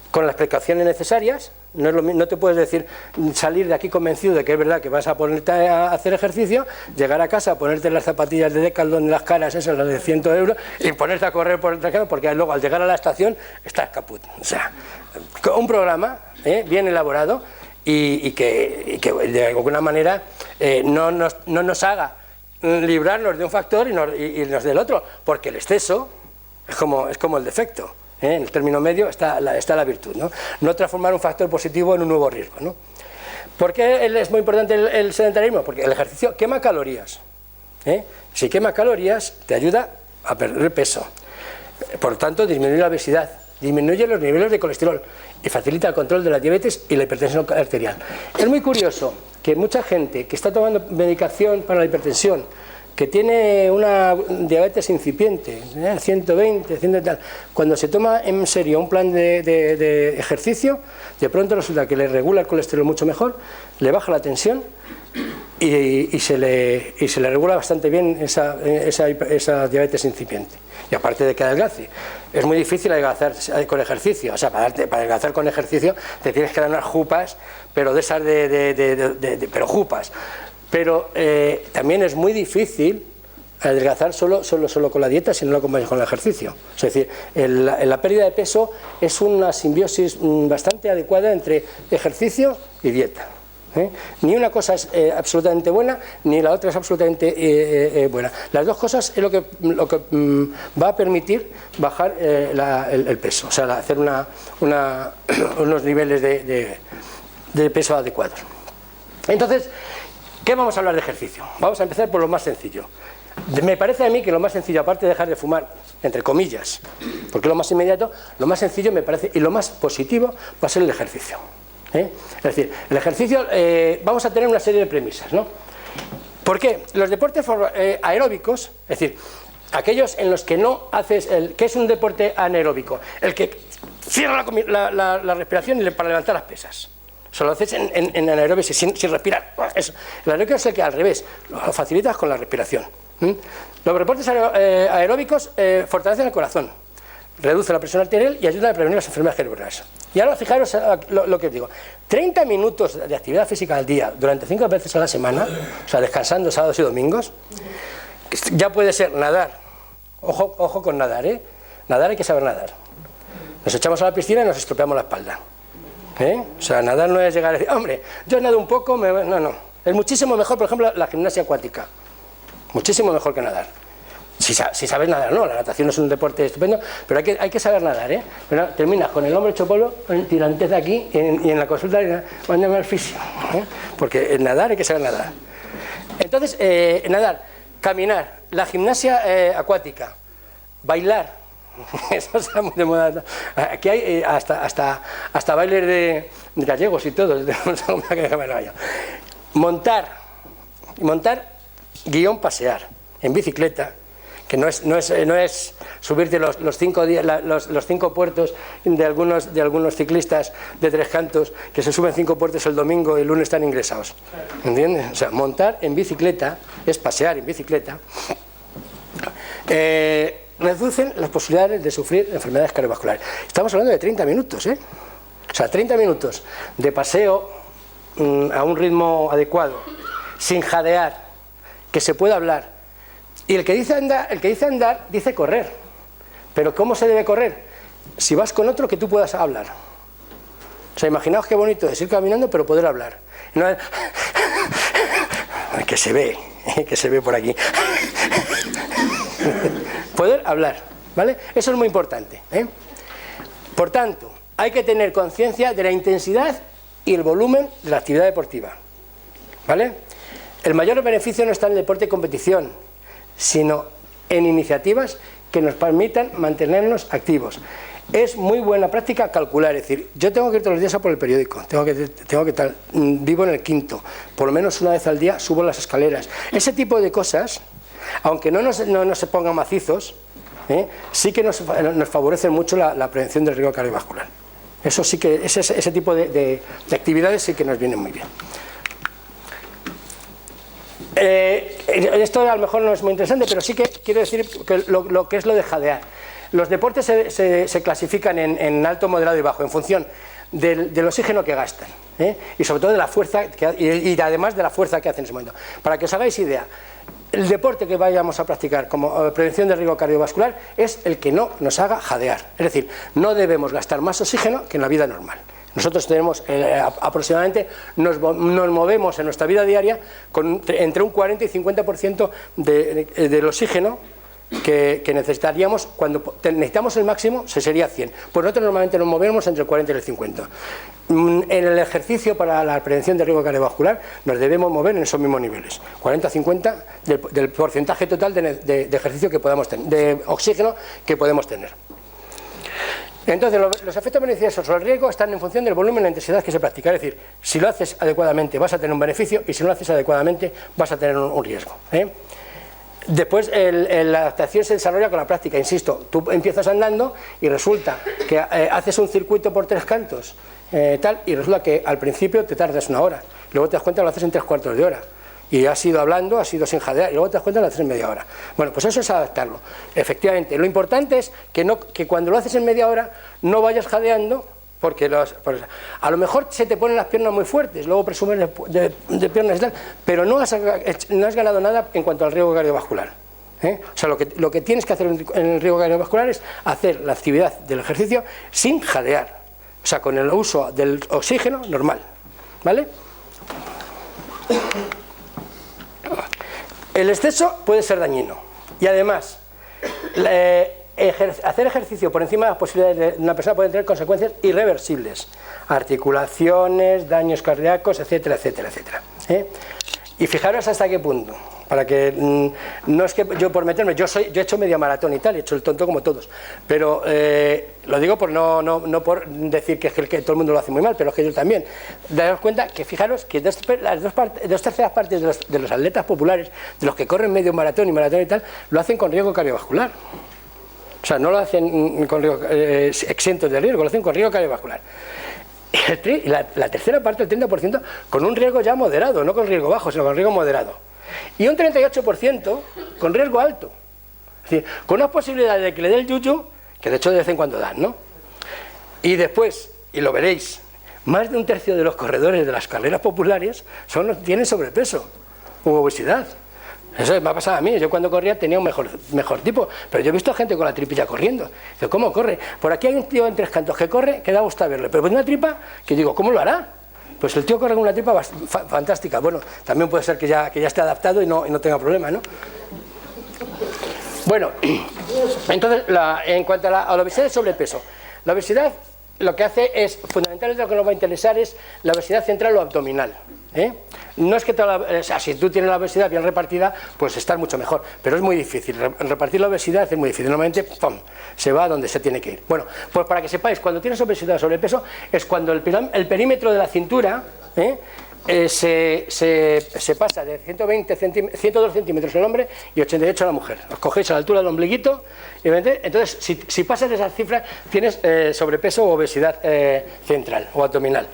B: con las precauciones necesarias. No te puedes decir salir de aquí convencido de que es verdad que vas a ponerte a hacer ejercicio, llegar a casa, ponerte las zapatillas de Decathlon en las caras, esas las de 100 euros, y ponerte a correr por el tracado, porque luego al llegar a la estación estás caput. O sea, un programa bien elaborado y que de alguna manera no nos haga librarnos de un factor y nos del otro, porque el exceso es como el defecto. En el término medio está la virtud, no transformar un factor positivo en un nuevo riesgo, ¿no? ¿Por qué es muy importante el sedentarismo? Porque el ejercicio quema calorías. Si quema calorías te ayuda a perder peso, por lo tanto disminuye la obesidad, disminuye los niveles de colesterol y facilita el control de la diabetes y la hipertensión arterial. Es muy curioso que mucha gente que está tomando medicación para la hipertensión, que tiene una diabetes incipiente, 120, 100 tal, cuando se toma en serio un plan de ejercicio, de pronto resulta que le regula el colesterol mucho mejor, le baja la tensión y se le regula bastante bien esa diabetes incipiente. Y aparte de que adelgace, es muy difícil adelgazar con ejercicio. O sea, para adelgazar con ejercicio te tienes que dar unas jupas, pero de esas pero jupas. Pero también es muy difícil adelgazar solo con la dieta si no lo acompañas con el ejercicio. Es decir, la pérdida de peso es una simbiosis bastante adecuada entre ejercicio y dieta. Ni una cosa es absolutamente buena, ni la otra es absolutamente buena. Las dos cosas es lo que va a permitir bajar el peso, o sea, hacer unos niveles de peso adecuados. Entonces, ¿qué vamos a hablar de ejercicio? Vamos a empezar por lo más sencillo. Me parece a mí que lo más sencillo, aparte de dejar de fumar, entre comillas, porque lo más inmediato, lo más sencillo me parece, y lo más positivo, va a ser el ejercicio. Es decir, el ejercicio, vamos a tener una serie de premisas, ¿no? ¿Por qué? Los deportes aeróbicos, es decir, aquellos en los que no haces, ¿qué es un deporte anaeróbico? El que cierra la respiración para levantar las pesas. O sea, lo haces en anaeróbico sin respirar. Eso. El anaeróbico es el que al revés, lo facilitas con la respiración. Los deportes aeróbicos fortalecen el corazón, reducen la presión arterial y ayudan a prevenir las enfermedades cardiovasculares. Y ahora fijaros lo que os digo. 30 minutos de actividad física al día durante 5 veces a la semana, o sea, descansando sábados y domingos, ya puede ser nadar. Ojo con nadar, ¿eh? Nadar hay que saber nadar. Nos echamos a la piscina y nos estropeamos la espalda. O sea, nadar no es llegar a decir, hombre, yo nado un poco, no. Es muchísimo mejor, por ejemplo, la gimnasia acuática. Muchísimo mejor que nadar. Si sabes nadar, no, la natación es un deporte estupendo, pero hay que saber nadar, ¿eh? Pero terminas con el hombro hecho polvo, tirantez aquí y en la consulta, mándame al fisio, ¿eh? Porque en nadar hay que saber nadar. Entonces, nadar, caminar, la gimnasia acuática, bailar, eso está muy de moda. Aquí hay hasta bailes de gallegos y todo. Montar, guión pasear, en bicicleta, que no es subirte los 5 puertos de algunos ciclistas de Tres Cantos, que se suben 5 puertos el domingo y el lunes están ingresados. ¿Entiendes? O sea, montar en bicicleta es pasear en bicicleta. Reducen las posibilidades de sufrir enfermedades cardiovasculares. Estamos hablando de 30 minutos, ¿eh? O sea, 30 minutos de paseo a un ritmo adecuado, sin jadear, que se pueda hablar. Y el que dice andar, dice correr. Pero ¿cómo se debe correr? Si vas con otro que tú puedas hablar. O sea, imaginaos qué bonito es ir caminando pero poder hablar. No es... que se ve por aquí. Poder hablar, ¿vale? Eso es muy importante, ¿eh? Por tanto, hay que tener conciencia de la intensidad y el volumen de la actividad deportiva, ¿vale? El mayor beneficio no está en el deporte de competición, sino en iniciativas que nos permitan mantenernos activos. Es muy buena práctica calcular, es decir, yo tengo que ir todos los días a por el periódico, tengo que tal, vivo en el quinto, por lo menos una vez al día subo las escaleras. Ese tipo de cosas, aunque no se pongan macizos, sí que nos favorecen mucho la prevención del riesgo cardiovascular. Eso sí que, ese tipo de actividades sí que nos vienen muy bien. Esto a lo mejor no es muy interesante, pero sí que quiero decir que lo que es lo de jadear. Los deportes se clasifican en alto, moderado y bajo, en función del oxígeno que gastan, y sobre todo de la fuerza, y además de la fuerza que hacen en ese momento. Para que os hagáis idea, el deporte que vayamos a practicar como prevención del riesgo cardiovascular es el que no nos haga jadear. Es decir, no debemos gastar más oxígeno que en la vida normal. Nosotros tenemos aproximadamente, nos movemos en nuestra vida diaria con entre un 40 y 50% del oxígeno que necesitaríamos. Cuando necesitamos el máximo, sería 100. Pues nosotros normalmente nos movemos entre el 40 y el 50. En el ejercicio para la prevención del riesgo cardiovascular nos debemos mover en esos mismos niveles, 40-50 del porcentaje total de ejercicio que podamos tener, de oxígeno que podemos tener. Entonces, los efectos beneficiosos sobre el riesgo están en función del volumen y la intensidad que se practica. Es decir, si lo haces adecuadamente vas a tener un beneficio, y si no lo haces adecuadamente vas a tener un riesgo, Después la adaptación se desarrolla con la práctica, insisto. Tú empiezas andando y resulta que haces un circuito por Tres Cantos, y resulta que al principio te tardas 1 hora, luego te das cuenta que lo haces en 3/4 de hora. Y has ido hablando, has ido sin jadear, y luego te das cuenta de las 3 media hora. Bueno, pues eso es adaptarlo. Efectivamente, lo importante es que cuando lo haces en media hora no vayas jadeando, porque a lo mejor se te ponen las piernas muy fuertes, luego presumes de piernas y tal, pero no has ganado nada en cuanto al riesgo cardiovascular. O sea, lo que tienes que hacer en el riesgo cardiovascular es hacer la actividad del ejercicio sin jadear, o sea, con el uso del oxígeno normal, ¿vale? El exceso puede ser dañino y además hacer ejercicio por encima de las posibilidades de una persona puede tener consecuencias irreversibles, articulaciones, daños cardíacos, etcétera, etcétera, etcétera. Y fijaros hasta qué punto, para que no es que yo por meterme, yo he hecho media maratón y tal, he hecho el tonto como todos, pero lo digo por no por decir que todo el mundo lo hace muy mal, pero es que yo también. Daos cuenta que fijaros que dos terceras partes de los atletas populares, de los que corren medio maratón y maratón y tal, lo hacen con riesgo cardiovascular. O sea, no lo hacen con riesgo, exentos de riesgo, lo hacen con riesgo cardiovascular. Y la tercera parte, el 30%, con un riesgo ya moderado, no con riesgo bajo, sino con riesgo moderado. Y un 38% con riesgo alto. Es decir, con unas posibilidades de que le dé el yuyu, que de hecho de vez en cuando dan, ¿no? Y después, y lo veréis, más de un tercio de los corredores de las carreras populares tienen sobrepeso u obesidad. Eso me ha pasado a mí. Yo cuando corría tenía un mejor tipo, pero yo he visto gente con la tripilla corriendo. Digo, ¿cómo corre? Por aquí hay un tío en Tres Cantos que corre, que da gusto verle, pero con una tripa que digo, ¿cómo lo hará? Pues el tío corre con una tripa fantástica. Bueno, también puede ser que ya esté adaptado y no tenga problema, ¿no? Bueno, entonces, en cuanto a la obesidad y sobrepeso, la obesidad lo que hace es, fundamentalmente lo que nos va a interesar es la obesidad central o abdominal. No es que si tú tienes la obesidad bien repartida, pues estás mucho mejor, pero es muy difícil, repartir la obesidad es muy difícil, normalmente ¡pum!, se va a donde se tiene que ir. Bueno, pues para que sepáis, cuando tienes obesidad o sobrepeso es cuando el perímetro de la cintura se pasa de 102 centímetros el hombre y 88 la mujer. Os cogéis a la altura del ombliguito y entonces si pasas de esas cifras tienes sobrepeso o obesidad central o abdominal.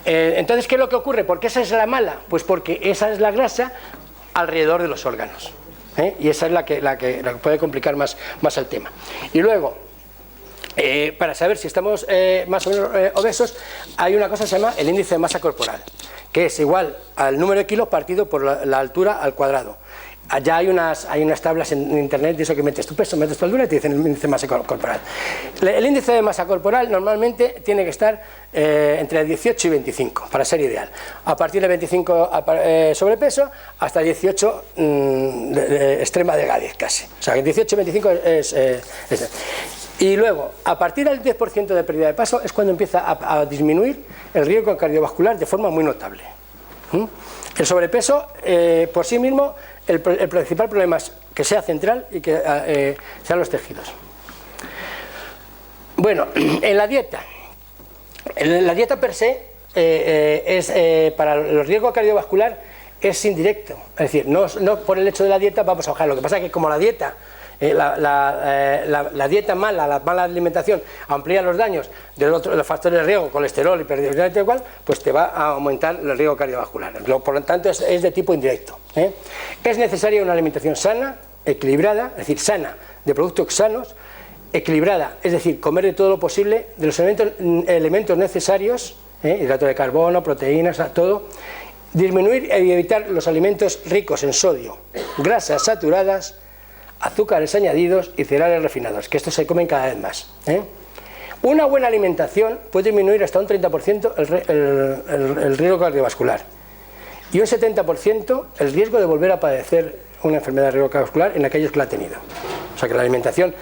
B: Entonces, ¿qué es lo que ocurre? ¿Por qué esa es la mala? Pues porque esa es la grasa alrededor de los órganos, y esa es la que puede complicar más el tema. Y luego, para saber si estamos más o menos obesos, hay una cosa que se llama el índice de masa corporal, que es igual al número de kilos partido por la altura al cuadrado. Allá hay unas tablas en internet de eso que metes tu peso, metes tu altura y te dicen el índice de masa corporal. El índice de masa corporal normalmente tiene que estar entre 18 y 25 para ser ideal. A partir de 25 sobrepeso hasta 18 extrema delgadez casi. O sea, 18 y 25 es. Y luego, a partir del 10% de pérdida de peso es cuando empieza a disminuir el riesgo cardiovascular de forma muy notable. El sobrepeso por sí mismo, el principal problema es que sea central y que sean los tejidos. Bueno, en la dieta per se para el riesgo cardiovascular es indirecto, es decir, no por el hecho de la dieta vamos a bajar. Lo que pasa es que como la dieta la dieta mala, la mala alimentación amplía los daños de los factores de riesgo, colesterol, hipertensión, igual, pues te va a aumentar el riesgo cardiovascular. Por lo tanto es de tipo indirecto. Es necesaria una alimentación sana, equilibrada, es decir, sana, de productos sanos, equilibrada, es decir, comer de todo lo posible de los elementos necesarios, hidratos de carbono, proteínas, todo. Disminuir y evitar los alimentos ricos en sodio, grasas saturadas, azúcares añadidos y cereales refinados, que estos se comen cada vez más. Una buena alimentación puede disminuir hasta un 30% el riesgo cardiovascular y un 70% el riesgo de volver a padecer una enfermedad de riesgo cardiovascular en aquellos que la han tenido. O sea que la alimentación,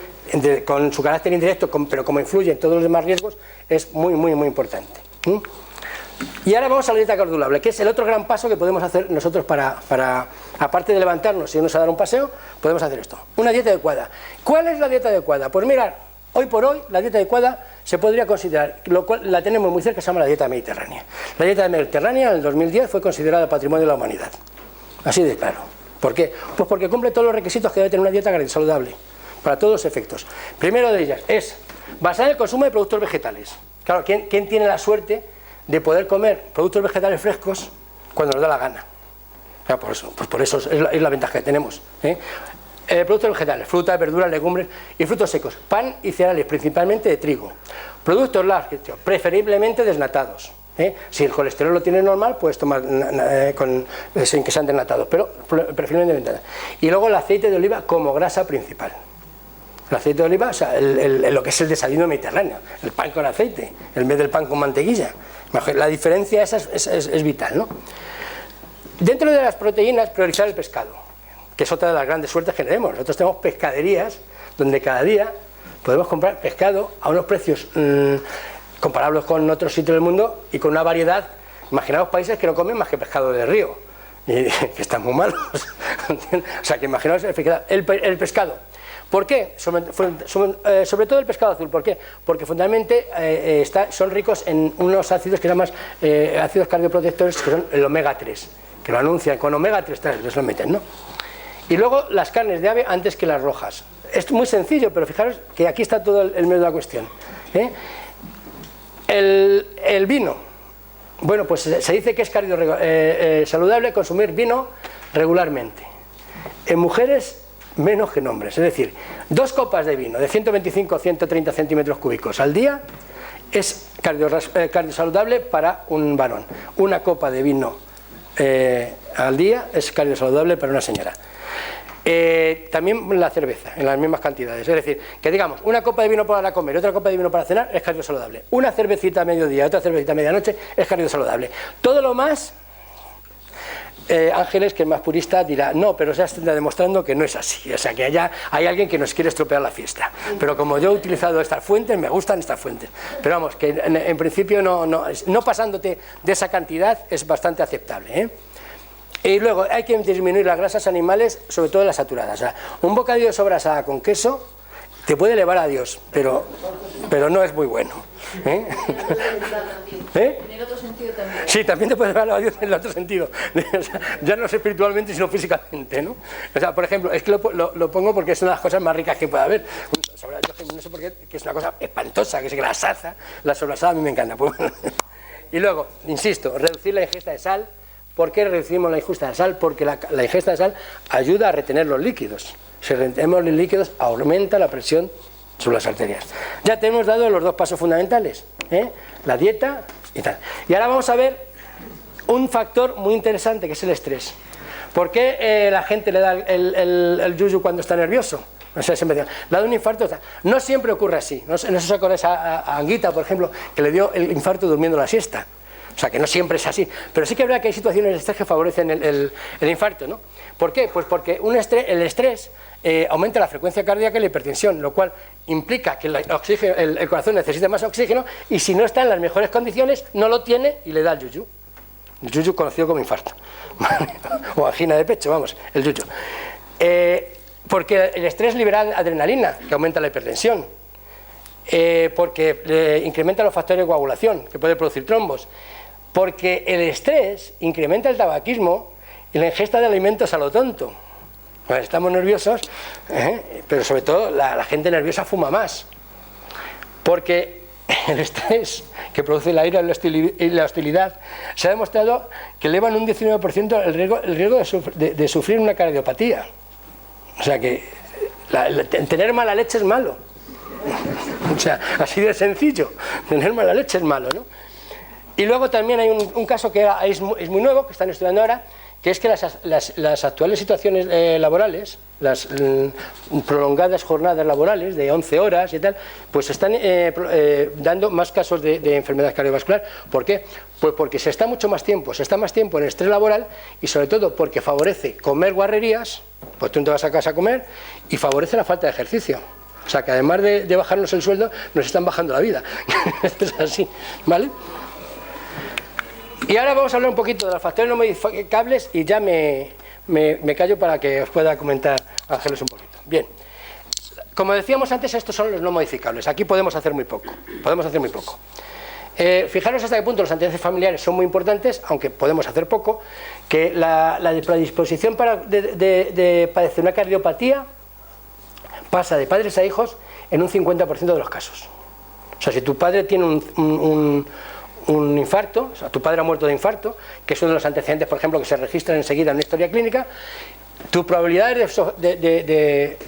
B: con su carácter indirecto, pero como influye en todos los demás riesgos, es muy, muy, muy importante. Y ahora vamos a la dieta saludable, que es el otro gran paso que podemos hacer nosotros para aparte de levantarnos y irnos a dar un paseo, podemos hacer esto. Una dieta adecuada. ¿Cuál es la dieta adecuada? Pues mirad, hoy por hoy la dieta adecuada se podría considerar, lo cual la tenemos muy cerca, se llama la dieta mediterránea. La dieta mediterránea en el 2010 fue considerada Patrimonio de la Humanidad. Así de claro. ¿Por qué? Pues porque cumple todos los requisitos que debe tener una dieta saludable, para todos los efectos. Primero de ellas es basar el consumo de productos vegetales. Claro, ¿quién tiene la suerte de poder comer productos vegetales frescos cuando nos da la gana? Claro, por eso es la ventaja que tenemos. Productos vegetales, frutas, verduras, legumbres y frutos secos, pan y cereales, principalmente de trigo. Productos lácteos, preferiblemente desnatados. Si el colesterol lo tiene normal, puedes tomar sin que sean desnatados, pero preferiblemente desnatados. Y luego el aceite de oliva como grasa principal. El aceite de oliva, o sea, lo que es el desayuno mediterráneo, el pan con aceite, en vez del pan con mantequilla. La diferencia esa es vital, ¿no? Dentro de las proteínas, priorizar el pescado, que es otra de las grandes suertes que tenemos. Nosotros tenemos pescaderías donde cada día podemos comprar pescado a unos precios comparables con otros sitios del mundo y con una variedad. Imaginaos países que no comen más que pescado de río, y que están muy malos. O sea, que imaginaos el pescado. ¿Por qué? Sobre todo el pescado azul. ¿Por qué? Porque fundamentalmente son ricos en unos ácidos que se llaman ácidos cardioprotectores, que son el omega 3, que lo anuncian con omega 3, les lo meten, ¿no? Y luego las carnes de ave antes que las rojas. Es muy sencillo, pero fijaros que aquí está todo el medio de la cuestión. El vino. Bueno, pues se dice que es saludable consumir vino regularmente. En mujeres menos que en hombres. Es decir, 2 copas de vino de 125 o 130 centímetros cúbicos al día es cardiosaludable para un varón. 1 copa de vino al día es cardiosaludable para una señora. También la cerveza, en las mismas cantidades. Es decir, que digamos, 1 copa de vino para comer y otra copa de vino para cenar es cardiosaludable. 1 cervecita a mediodía, otra cervecita a medianoche es cardiosaludable. Todo lo más, Ángeles, que es más purista, dirá, no, pero se está demostrando que no es así. O sea, que allá hay alguien que nos quiere estropear la fiesta. Pero como yo he utilizado estas fuentes, me gustan estas fuentes. Pero vamos, que en principio no pasándote de esa cantidad es bastante aceptable, ¿eh? Y luego hay que disminuir las grasas animales, sobre todo las saturadas. O sea, un bocadillo de sobrasada con queso te puede elevar a Dios, pero no es muy bueno. ¿Eh? ¿Eh?
D: En el otro sentido también.
B: Sí, también te puede elevar a Dios en el otro sentido. O sea, ya no espiritualmente, sino físicamente, ¿no? O sea, por ejemplo, es que lo pongo porque es una de las cosas más ricas que puede haber. Yo no sé por qué, que es una cosa espantosa, que es grasaza. La sobrasada a mí me encanta. Y luego, insisto, reducir la ingesta de sal. ¿Por qué reducimos la ingesta de sal? Porque la ingesta de sal ayuda a retener los líquidos. Si retenemos los líquidos, aumenta la presión sobre las arterias. Ya te hemos dado los 2 pasos fundamentales, ¿eh? La dieta y tal. Y ahora vamos a ver un factor muy interesante, que es el estrés. ¿Por qué la gente le da el yuyu cuando está nervioso? No sé, siempre digo, le da un infarto. No siempre ocurre así. No sé si os acordáis a Anguita, por ejemplo, que le dio el infarto durmiendo la siesta. O sea, que no siempre es así, pero sí que es verdad que hay situaciones de estrés que favorecen el infarto, ¿no? ¿Por qué? Pues porque el estrés aumenta la frecuencia cardíaca y la hipertensión, lo cual implica que el corazón necesita más oxígeno y si no está en las mejores condiciones, no lo tiene y le da el yuyu. El yuyu conocido como infarto. O angina de pecho, vamos, el yuyu. Porque el estrés libera adrenalina, que aumenta la hipertensión. Porque incrementa los factores de coagulación, que puede producir trombos. Porque el estrés incrementa el tabaquismo y la ingesta de alimentos a lo tonto. Bueno, estamos nerviosos, pero sobre todo la gente nerviosa fuma más. Porque el estrés que produce la ira y la hostilidad se ha demostrado que eleva en un 19% el riesgo de sufrir una cardiopatía. O sea que tener mala leche es malo. O sea, así de sencillo. Tener mala leche es malo, ¿no? Y luego también hay un caso que es muy nuevo, que están estudiando ahora, que es que las actuales situaciones laborales, las prolongadas jornadas laborales de 11 horas y tal, pues están dando más casos de enfermedad cardiovascular. ¿Por qué? Pues porque se está más tiempo en estrés laboral y sobre todo porque favorece comer guarrerías, pues tú no te vas a casa a comer, y favorece la falta de ejercicio. O sea que además de bajarnos el sueldo, nos están bajando la vida. Esto es así, ¿vale? Y ahora vamos a hablar un poquito de los factores no modificables y ya me callo para que os pueda comentar Ángeles un poquito. Bien, como decíamos antes, estos son los no modificables. Aquí podemos hacer muy poco. Fijaros hasta qué punto los antecedentes familiares son muy importantes, aunque podemos hacer poco, que la predisposición de padecer una cardiopatía pasa de padres a hijos en un 50% de los casos. O sea, si tu padre tiene un infarto, o sea, tu padre ha muerto de infarto, que es uno de los antecedentes, por ejemplo, que se registran enseguida en una historia clínica, tu probabilidad de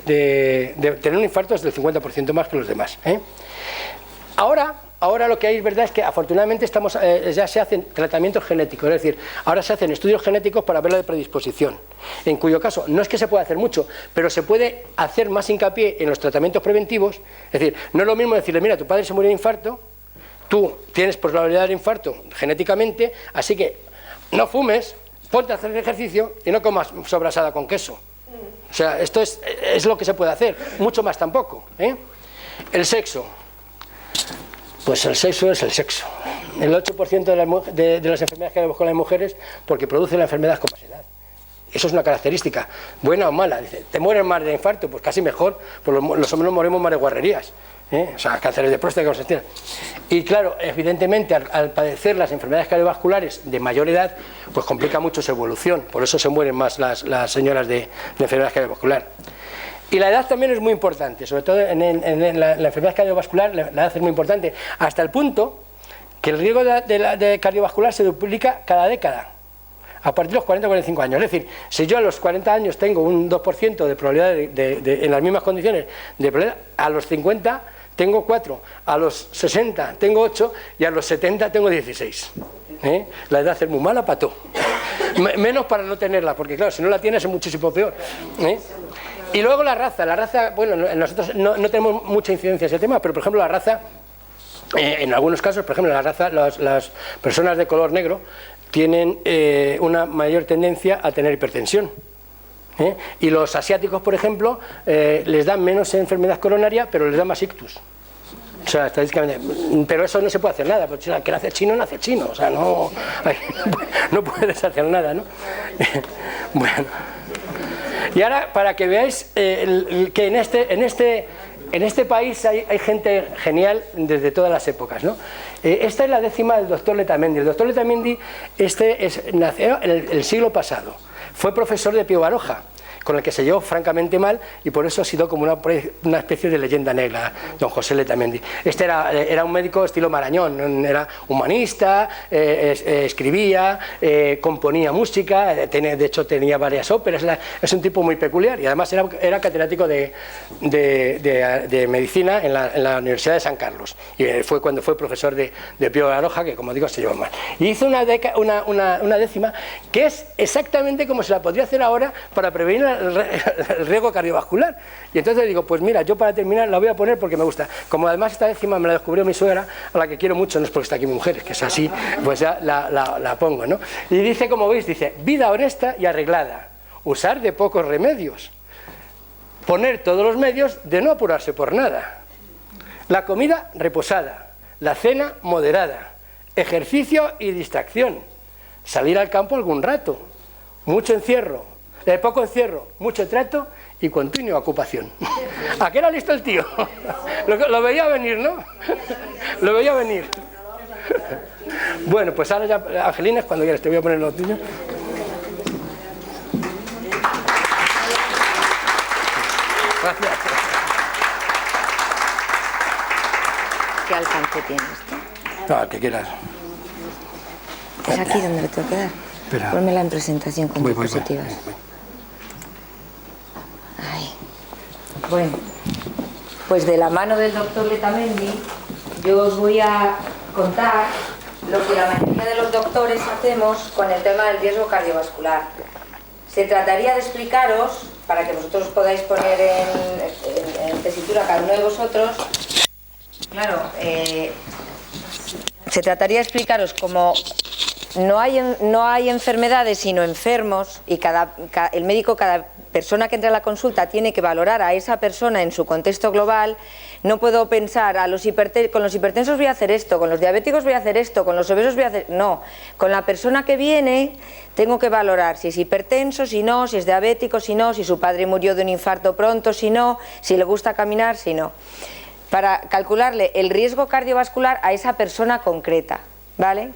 B: tener un infarto es del 50% más que los demás, ¿eh? Ahora lo que hay es verdad es que afortunadamente ya se hacen tratamientos genéticos, es decir, ahora se hacen estudios genéticos para ver la predisposición, en cuyo caso no es que se pueda hacer mucho, pero se puede hacer más hincapié en los tratamientos preventivos. Es decir, no es lo mismo decirle, mira, tu padre se murió de infarto, tú tienes probabilidad de infarto genéticamente, así que no fumes, ponte a hacer ejercicio y no comas sobrasada con queso. O sea, esto es lo que se puede hacer, mucho más tampoco, ¿eh? El sexo. Pues el sexo es el sexo. El 8% de las enfermedades que vemos con las mujeres porque produce la enfermedad con más edad. Eso es una característica, buena o mala. Dice, ¿te mueres más de infarto? Pues casi mejor, pues los hombres morimos más de guarrerías, ¿eh? O sea, cánceres de próstata, como se entiende. Y claro, evidentemente, al padecer las enfermedades cardiovasculares de mayor edad, pues complica mucho su evolución. Por eso se mueren más las señoras de enfermedad cardiovascular. Y la edad también es muy importante, sobre todo en la enfermedad cardiovascular, la edad es muy importante, hasta el punto que el riesgo de cardiovascular se duplica cada década, a partir de los 40 o 45 años. Es decir, si yo a los 40 años tengo un 2% de probabilidad en las mismas condiciones de probabilidad, a los 50 tengo 4, a los 60 tengo 8 y a los 70 tengo 16. La edad es muy mala para todo. Menos para no tenerla, porque claro, si no la tienes es muchísimo peor. Y luego la raza, bueno, nosotros no tenemos mucha incidencia en ese tema, pero por ejemplo la raza, en algunos casos, por ejemplo las personas de color negro tienen una mayor tendencia a tener hipertensión. Y los asiáticos, por ejemplo, les dan menos enfermedad coronaria, pero les da más ictus. O sea, estadísticamente, pero eso no se puede hacer nada, porque el que nace chino, o sea, no puedes hacer nada, ¿no? Bueno, y ahora para que veáis que en este país hay gente genial desde todas las épocas, ¿no? Esta es la décima del doctor Letamendi. El doctor Letamendi nació en el siglo pasado, fue profesor de Pío Baroja, con el que se llevó francamente mal y por eso ha sido como una especie de leyenda negra, don José Letamendi. Este era un médico estilo Marañón, era humanista, escribía, componía música, de hecho tenía varias óperas, es un tipo muy peculiar y además era catedrático de medicina en la Universidad de San Carlos y fue cuando fue profesor de Pío Baroja, que como digo se llevó mal. Y hizo una décima que es exactamente como se la podría hacer ahora para prevenir el riesgo cardiovascular. Y entonces digo, pues mira, yo para terminar la voy a poner porque me gusta. Como además esta décima me la descubrió mi suegra, a la que quiero mucho, no es porque está aquí mi mujer, es que es así, pues ya la pongo, ¿no? Y dice, como veis, dice, vida honesta y arreglada, usar de pocos remedios, poner todos los medios de no apurarse por nada, la comida reposada, la cena moderada, ejercicio y distracción, salir al campo algún rato, poco encierro, mucho trato y continua ocupación. ¿A qué era listo el tío? Lo veía venir, ¿no? Lo veía venir. Bueno, pues ahora ya, Angelina, cuando quieras, te voy a poner los niños. Gracias.
D: ¿Qué alcance tiene esto?
B: No, que quieras.
D: Es aquí donde me tengo que dar.
B: Espera.
D: Pónmela en presentación con diapositivas.
B: Voy.
D: Ay. Bueno, pues de la mano del doctor Letamendi yo os voy a contar lo que la mayoría de los doctores hacemos con el tema del riesgo cardiovascular. Se trataría de explicaros, para que vosotros podáis poner en tesitura cada uno de vosotros, claro, se trataría de explicaros cómo no hay enfermedades sino enfermos y el médico, cada persona que entra a la consulta tiene que valorar a esa persona en su contexto global. No puedo pensar, con los hipertensos voy a hacer esto, con los diabéticos voy a hacer esto, con los obesos voy a hacer... No, con la persona que viene tengo que valorar si es hipertenso, si no, si es diabético, si no, si su padre murió de un infarto pronto, si no, si le gusta caminar, si no. Para calcularle el riesgo cardiovascular a esa persona concreta, ¿vale?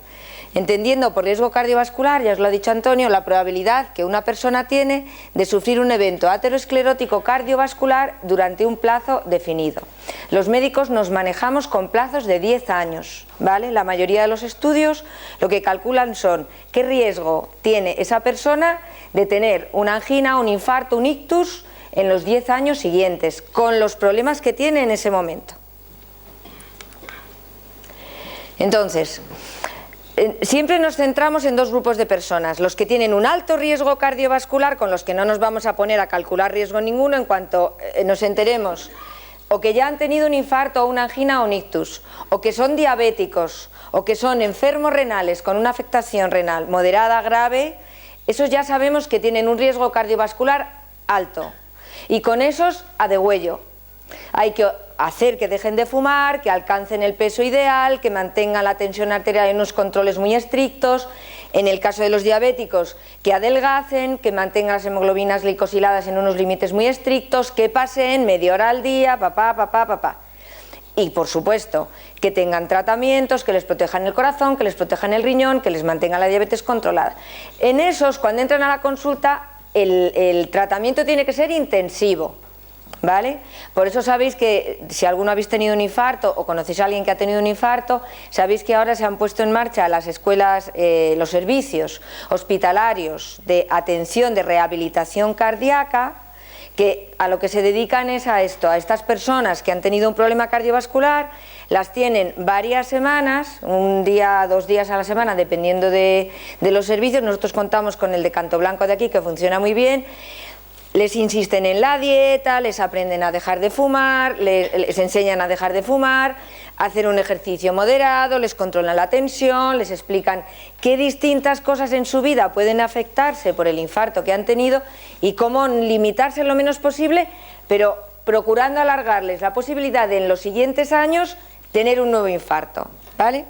D: Entendiendo por riesgo cardiovascular, ya os lo ha dicho Antonio, la probabilidad que una persona tiene de sufrir un evento aterosclerótico cardiovascular durante un plazo definido. Los médicos nos manejamos con plazos de 10 años, ¿vale? La mayoría de los estudios lo que calculan son qué riesgo tiene esa persona de tener una angina, un infarto, un ictus en los 10 años siguientes, con los problemas que tiene en ese momento. Entonces, siempre nos centramos en dos grupos de personas, los que tienen un alto riesgo cardiovascular, con los que no nos vamos a poner a calcular riesgo ninguno en cuanto nos enteremos, o que ya han tenido un infarto o una angina o un ictus, o que son diabéticos, o que son enfermos renales con una afectación renal moderada, grave. Esos ya sabemos que tienen un riesgo cardiovascular alto, y con esos a degüello. Hay que hacer que dejen de fumar, que alcancen el peso ideal, que mantengan la tensión arterial en unos controles muy estrictos. En el caso de los diabéticos, que adelgacen, que mantengan las hemoglobinas glicosiladas en unos límites muy estrictos, que pasen media hora al día, Y por supuesto, que tengan tratamientos, que les protejan el corazón, que les protejan el riñón, que les mantengan la diabetes controlada. En esos, cuando entran a la consulta, el tratamiento tiene que ser intensivo. ¿vale? Por eso sabéis que si alguno habéis tenido un infarto o conocéis a alguien que ha tenido un infarto, sabéis que ahora se han puesto en marcha las escuelas, los servicios hospitalarios de atención de rehabilitación cardíaca, que a lo que se dedican es a esto, a estas personas que han tenido un problema cardiovascular, las tienen varias semanas, un día, 2 días a la semana, dependiendo de los servicios. Nosotros contamos con el de Canto Blanco de aquí, que funciona muy bien. Les insisten en la dieta, les aprenden a dejar de fumar, les enseñan a dejar de fumar, a hacer un ejercicio moderado, les controlan la tensión, les explican qué distintas cosas en su vida pueden afectarse por el infarto que han tenido y cómo limitarse lo menos posible, pero procurando alargarles la posibilidad de en los siguientes años tener un nuevo infarto, ¿vale?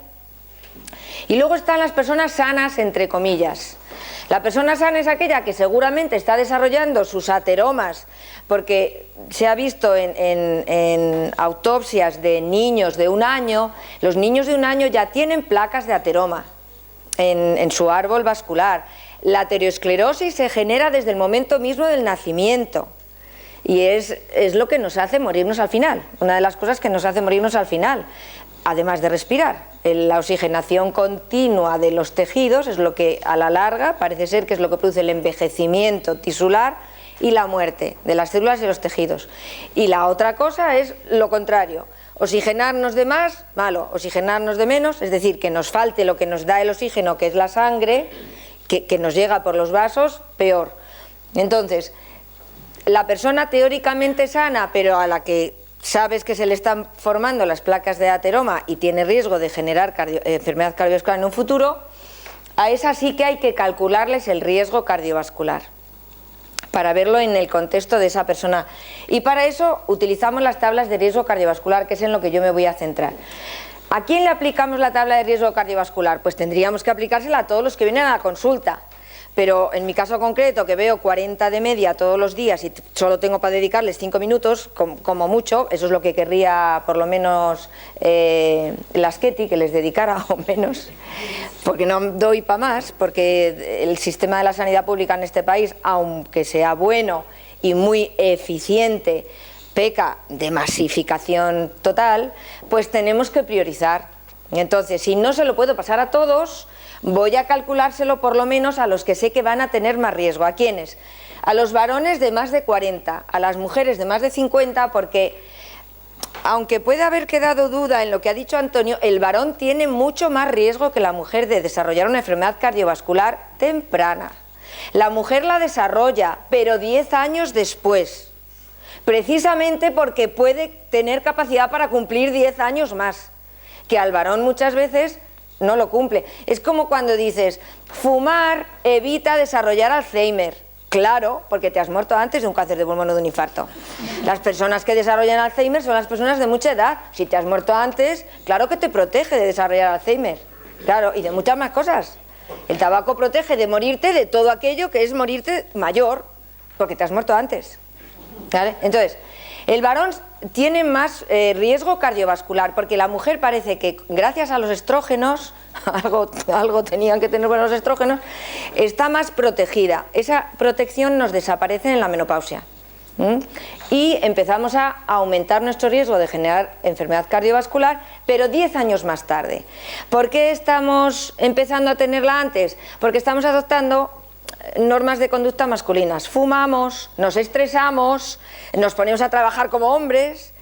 D: Y luego están las personas sanas, entre comillas. La persona sana es aquella que seguramente está desarrollando sus ateromas, porque se ha visto en autopsias de niños de 1 año, los niños de 1 año ya tienen placas de ateroma en su árbol vascular. La aterosclerosis se genera desde el momento mismo del nacimiento y es lo que nos hace morirnos al final, una de las cosas que nos hace morirnos al final. Además de respirar, la oxigenación continua de los tejidos es lo que a la larga parece ser que es lo que produce el envejecimiento tisular y la muerte de las células y los tejidos. Y la otra cosa es lo contrario, oxigenarnos de más, malo, oxigenarnos de menos, es decir, que nos falte lo que nos da el oxígeno, que es la sangre, que nos llega por los vasos, peor. Entonces, la persona teóricamente sana, pero a la que sabes que se le están formando las placas de ateroma y tiene riesgo de generar enfermedad cardiovascular en un futuro, a esa sí que hay que calcularles el riesgo cardiovascular para verlo en el contexto de esa persona. Y para eso utilizamos las tablas de riesgo cardiovascular, que es en lo que yo me voy a centrar. ¿A quién le aplicamos la tabla de riesgo cardiovascular? Pues tendríamos que aplicársela a todos los que vienen a la consulta. Pero en mi caso concreto, que veo 40 de media todos los días y solo tengo para dedicarles 5 minutos, como mucho, eso es lo que querría por lo menos la Sketi, que les dedicara o menos, porque no doy para más, porque el sistema de la sanidad pública en este país, aunque sea bueno y muy eficiente, peca de masificación total, pues tenemos que priorizar. Entonces, si no se lo puedo pasar a todos, voy a calculárselo por lo menos a los que sé que van a tener más riesgo. ¿A quiénes? A los varones de más de 40, a las mujeres de más de 50, porque aunque pueda haber quedado duda en lo que ha dicho Antonio, el varón tiene mucho más riesgo que la mujer de desarrollar una enfermedad cardiovascular temprana. La mujer la desarrolla, pero 10 años después, precisamente porque puede tener capacidad para cumplir 10 años más, que al varón muchas veces no lo cumple. Es como cuando dices, fumar evita desarrollar Alzheimer. Claro, porque te has muerto antes de un cáncer de pulmón o de un infarto. Las personas que desarrollan Alzheimer son las personas de mucha edad. Si te has muerto antes, claro que te protege de desarrollar Alzheimer. Claro, y de muchas más cosas. El tabaco protege de morirte de todo aquello que es morirte mayor, porque te has muerto antes. ¿Vale? Entonces, el varón tiene más riesgo cardiovascular, porque la mujer parece que gracias a los estrógenos, algo tenían que tener buenos los estrógenos, está más protegida. Esa protección nos desaparece en la menopausia. Y empezamos a aumentar nuestro riesgo de generar enfermedad cardiovascular, pero 10 años más tarde. ¿Por qué estamos empezando a tenerla antes? Porque estamos adoptando normas de conducta masculinas. Fumamos, nos estresamos, nos ponemos a trabajar como hombres,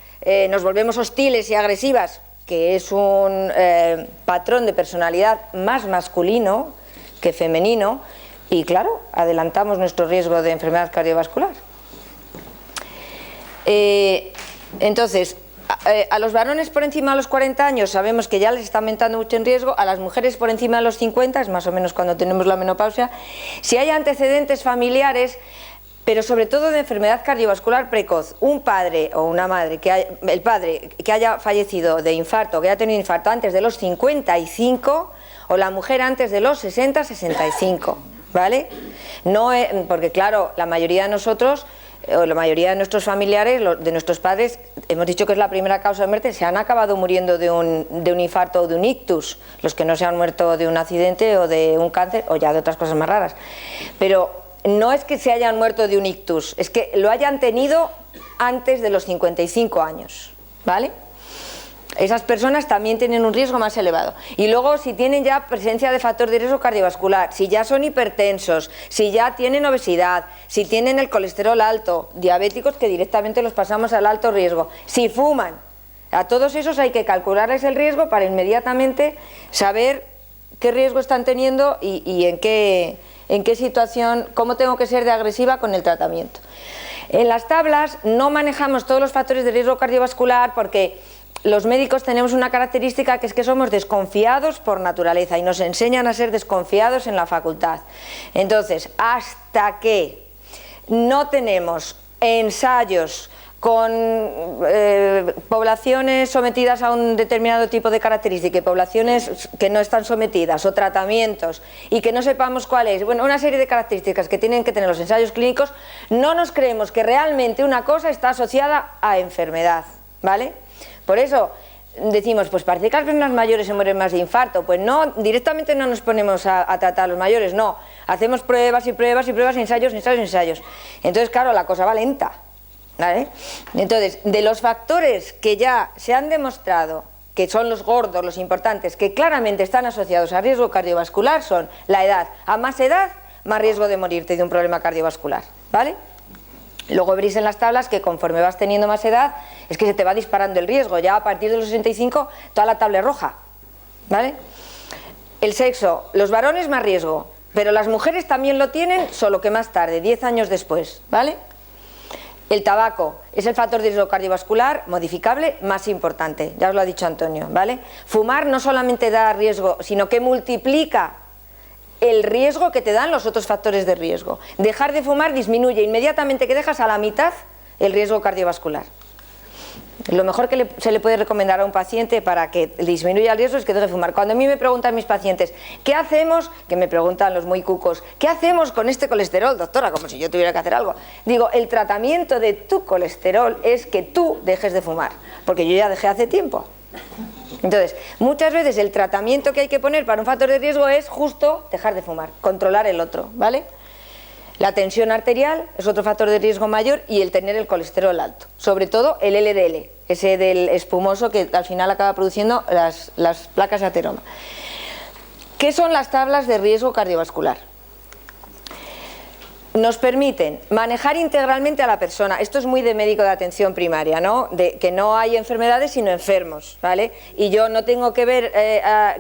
D: nos volvemos hostiles y agresivas, que es un patrón de personalidad más masculino que femenino, y claro, adelantamos nuestro riesgo de enfermedad cardiovascular. Entonces, a los varones por encima de los 40 años sabemos que ya les está aumentando mucho en riesgo, a las mujeres por encima de los 50, es más o menos cuando tenemos la menopausia, si hay antecedentes familiares, pero sobre todo de enfermedad cardiovascular precoz, un padre o una madre, el padre que haya fallecido de infarto, que haya tenido infarto antes de los 55, o la mujer antes de los 60-65, ¿vale? No, porque claro, la mayoría de nosotros, o la mayoría de nuestros familiares, de nuestros padres, hemos dicho que es la primera causa de muerte, se han acabado muriendo de un infarto o de un ictus, los que no se han muerto de un accidente o de un cáncer o ya de otras cosas más raras. Pero no es que se hayan muerto de un ictus, es que lo hayan tenido antes de los 55 años, ¿vale? Esas personas también tienen un riesgo más elevado. Y luego, si tienen ya presencia de factor de riesgo cardiovascular, si ya son hipertensos, si ya tienen obesidad, si tienen el colesterol alto, diabéticos que directamente los pasamos al alto riesgo, si fuman, a todos esos hay que calcularles el riesgo para inmediatamente saber qué riesgo están teniendo y en qué situación, cómo tengo que ser de agresiva con el tratamiento. En las tablas no manejamos todos los factores de riesgo cardiovascular porque los médicos tenemos una característica que es que somos desconfiados por naturaleza y nos enseñan a ser desconfiados en la facultad. Entonces, hasta que no tenemos ensayos con poblaciones sometidas a un determinado tipo de característica y poblaciones que no están sometidas o tratamientos y que no sepamos cuál es, bueno, una serie de características que tienen que tener los ensayos clínicos, no nos creemos que realmente una cosa está asociada a enfermedad, ¿vale? Por eso decimos, pues parece que las personas mayores se mueren más de infarto. Pues no, directamente no nos ponemos a tratar a los mayores, no. Hacemos pruebas y pruebas y pruebas, ensayos. Entonces, claro, la cosa va lenta, ¿vale? Entonces, de los factores que ya se han demostrado que son los gordos, los importantes, que claramente están asociados a riesgo cardiovascular, son la edad. A más edad, más riesgo de morirte de un problema cardiovascular, ¿vale? Luego veréis en las tablas que conforme vas teniendo más edad es que se te va disparando el riesgo. Ya a partir de los 65 toda la tabla es roja, ¿vale? El sexo, los varones más riesgo, pero las mujeres también lo tienen, solo que más tarde, 10 años después, ¿vale? El tabaco es el factor de riesgo cardiovascular modificable más importante, ya os lo ha dicho Antonio, ¿vale? Fumar no solamente da riesgo, sino que multiplica el riesgo que te dan los otros factores de riesgo. Dejar de fumar disminuye inmediatamente que dejas a la mitad el riesgo cardiovascular. Lo mejor que se le puede recomendar a un paciente para que disminuya el riesgo es que deje de fumar. Cuando a mí me preguntan mis pacientes, ¿qué hacemos? Que me preguntan los muy cucos, ¿qué hacemos con este colesterol, doctora? Como si yo tuviera que hacer algo. Digo, el tratamiento de tu colesterol es que tú dejes de fumar, porque yo ya dejé hace tiempo. Entonces, muchas veces el tratamiento que hay que poner para un factor de riesgo es justo dejar de fumar, controlar el otro, ¿vale? La tensión arterial es otro factor de riesgo mayor y el tener el colesterol alto, sobre todo el LDL, ese del espumoso que al final acaba produciendo las placas de ateroma. ¿Qué son las tablas de riesgo cardiovascular? Nos permiten manejar integralmente a la persona. Esto es muy de médico de atención primaria, ¿no? De que no hay enfermedades sino enfermos, ¿vale? Y yo no tengo que ver,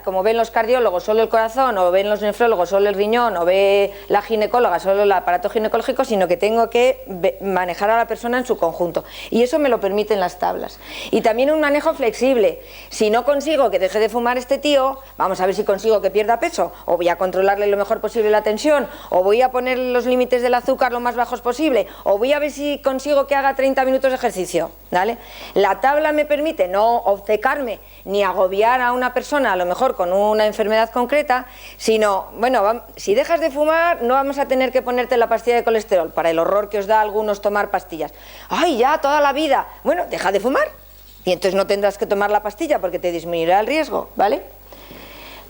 D: como ven los cardiólogos, solo el corazón, o ven los nefrólogos, solo el riñón, o ve la ginecóloga, solo el aparato ginecológico, sino que tengo que manejar a la persona en su conjunto. Y eso me lo permiten las tablas. Y también un manejo flexible. Si no consigo que deje de fumar este tío, vamos a ver si consigo que pierda peso, o voy a controlarle lo mejor posible la tensión, o voy a poner los límites del azúcar lo más bajos posible, o voy a ver si consigo que haga 30 minutos de ejercicio, ¿vale? La tabla me permite no obcecarme ni agobiar a una persona a lo mejor con una enfermedad concreta, sino, bueno, si dejas de fumar no vamos a tener que ponerte la pastilla de colesterol, para el horror que os da a algunos tomar pastillas. ¡Ay, ya, toda la vida! Bueno, deja de fumar y entonces no tendrás que tomar la pastilla porque te disminuirá el riesgo, ¿vale?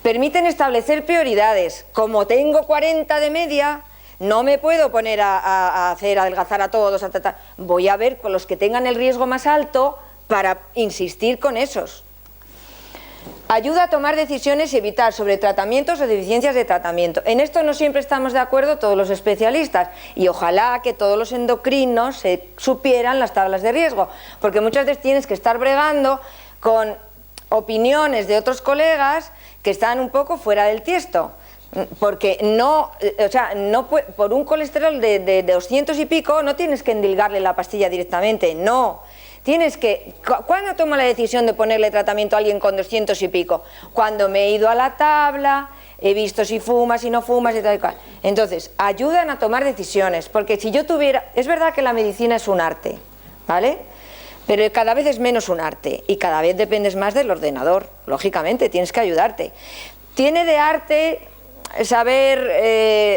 D: Permiten establecer prioridades. Como tengo 40 de media, no me puedo poner a adelgazar a todos, a tratar. Voy a ver con los que tengan el riesgo más alto para insistir con esos. Ayuda a tomar decisiones y evitar sobretratamientos o deficiencias de tratamiento. En esto no siempre estamos de acuerdo todos los especialistas y ojalá que todos los endocrinos se supieran las tablas de riesgo, porque muchas veces tienes que estar bregando con opiniones de otros colegas que están un poco fuera del tiesto. Porque no, o sea, no por un colesterol de 200 y pico no tienes que endilgarle la pastilla directamente, no. Tienes que, ¿cuándo tomo la decisión de ponerle tratamiento a alguien con 200 y pico? Cuando me he ido a la tabla, he visto si fumas, si no fumas y tal y cual. Entonces, ayudan a tomar decisiones, porque si yo tuviera, es verdad que la medicina es un arte, ¿vale? Pero cada vez es menos un arte y cada vez dependes más del ordenador, lógicamente, tienes que ayudarte. Tiene de arte saber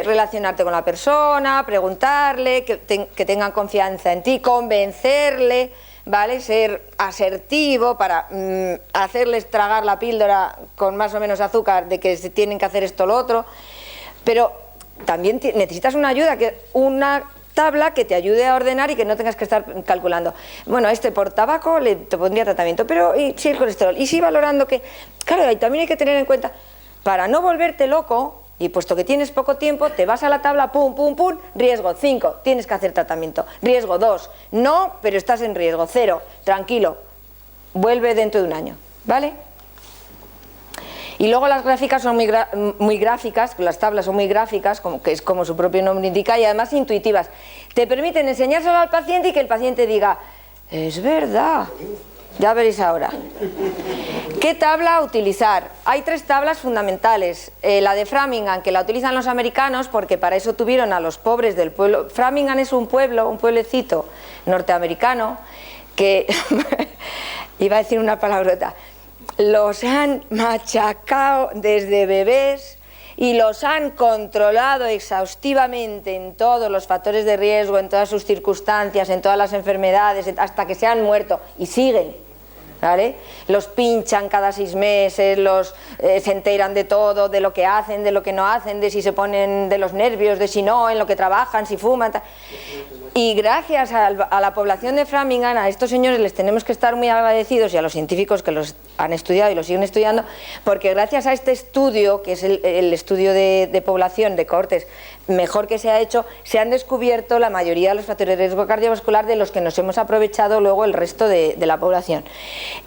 D: relacionarte con la persona, preguntarle, que tengan confianza en ti, convencerle, ¿vale? Ser asertivo para hacerles tragar la píldora con más o menos azúcar de que se tienen que hacer esto o lo otro. Pero también necesitas una ayuda, una tabla que te ayude a ordenar y que no tengas que estar calculando. Bueno, por tabaco te pondría tratamiento, pero ¿y si el colesterol? Y si valorando que... Claro, ahí también hay que tener en cuenta, para no volverte loco, y puesto que tienes poco tiempo, te vas a la tabla, pum, pum, pum, riesgo 5, tienes que hacer tratamiento. Riesgo 2, no, pero estás en riesgo 0, tranquilo, vuelve dentro de un año, ¿vale? Y luego las gráficas son muy gráficas, las tablas son muy gráficas, que es como su propio nombre indica, y además intuitivas. Te permiten enseñárselo al paciente y que el paciente diga, es verdad, ya veréis ahora. ¿Qué tabla utilizar? Hay 3 tablas fundamentales. La de Framingham, que la utilizan los americanos porque para eso tuvieron a los pobres del pueblo. Framingham es un pueblecito norteamericano que, iba a decir una palabrota, los han machacado desde bebés y los han controlado exhaustivamente en todos los factores de riesgo, en todas sus circunstancias, en todas las enfermedades, hasta que se han muerto y siguen, ¿vale? Los pinchan cada 6 meses, se enteran de todo, de lo que hacen, de lo que no hacen, de si se ponen de los nervios, de si no, en lo que trabajan, si fuman, tal. Y gracias a la población de Framingham, a estos señores les tenemos que estar muy agradecidos, y a los científicos que los han estudiado y los siguen estudiando, porque gracias a este estudio, que es el estudio de población de cohortes mejor que se ha hecho, se han descubierto la mayoría de los factores de riesgo cardiovascular de los que nos hemos aprovechado luego el resto de la población.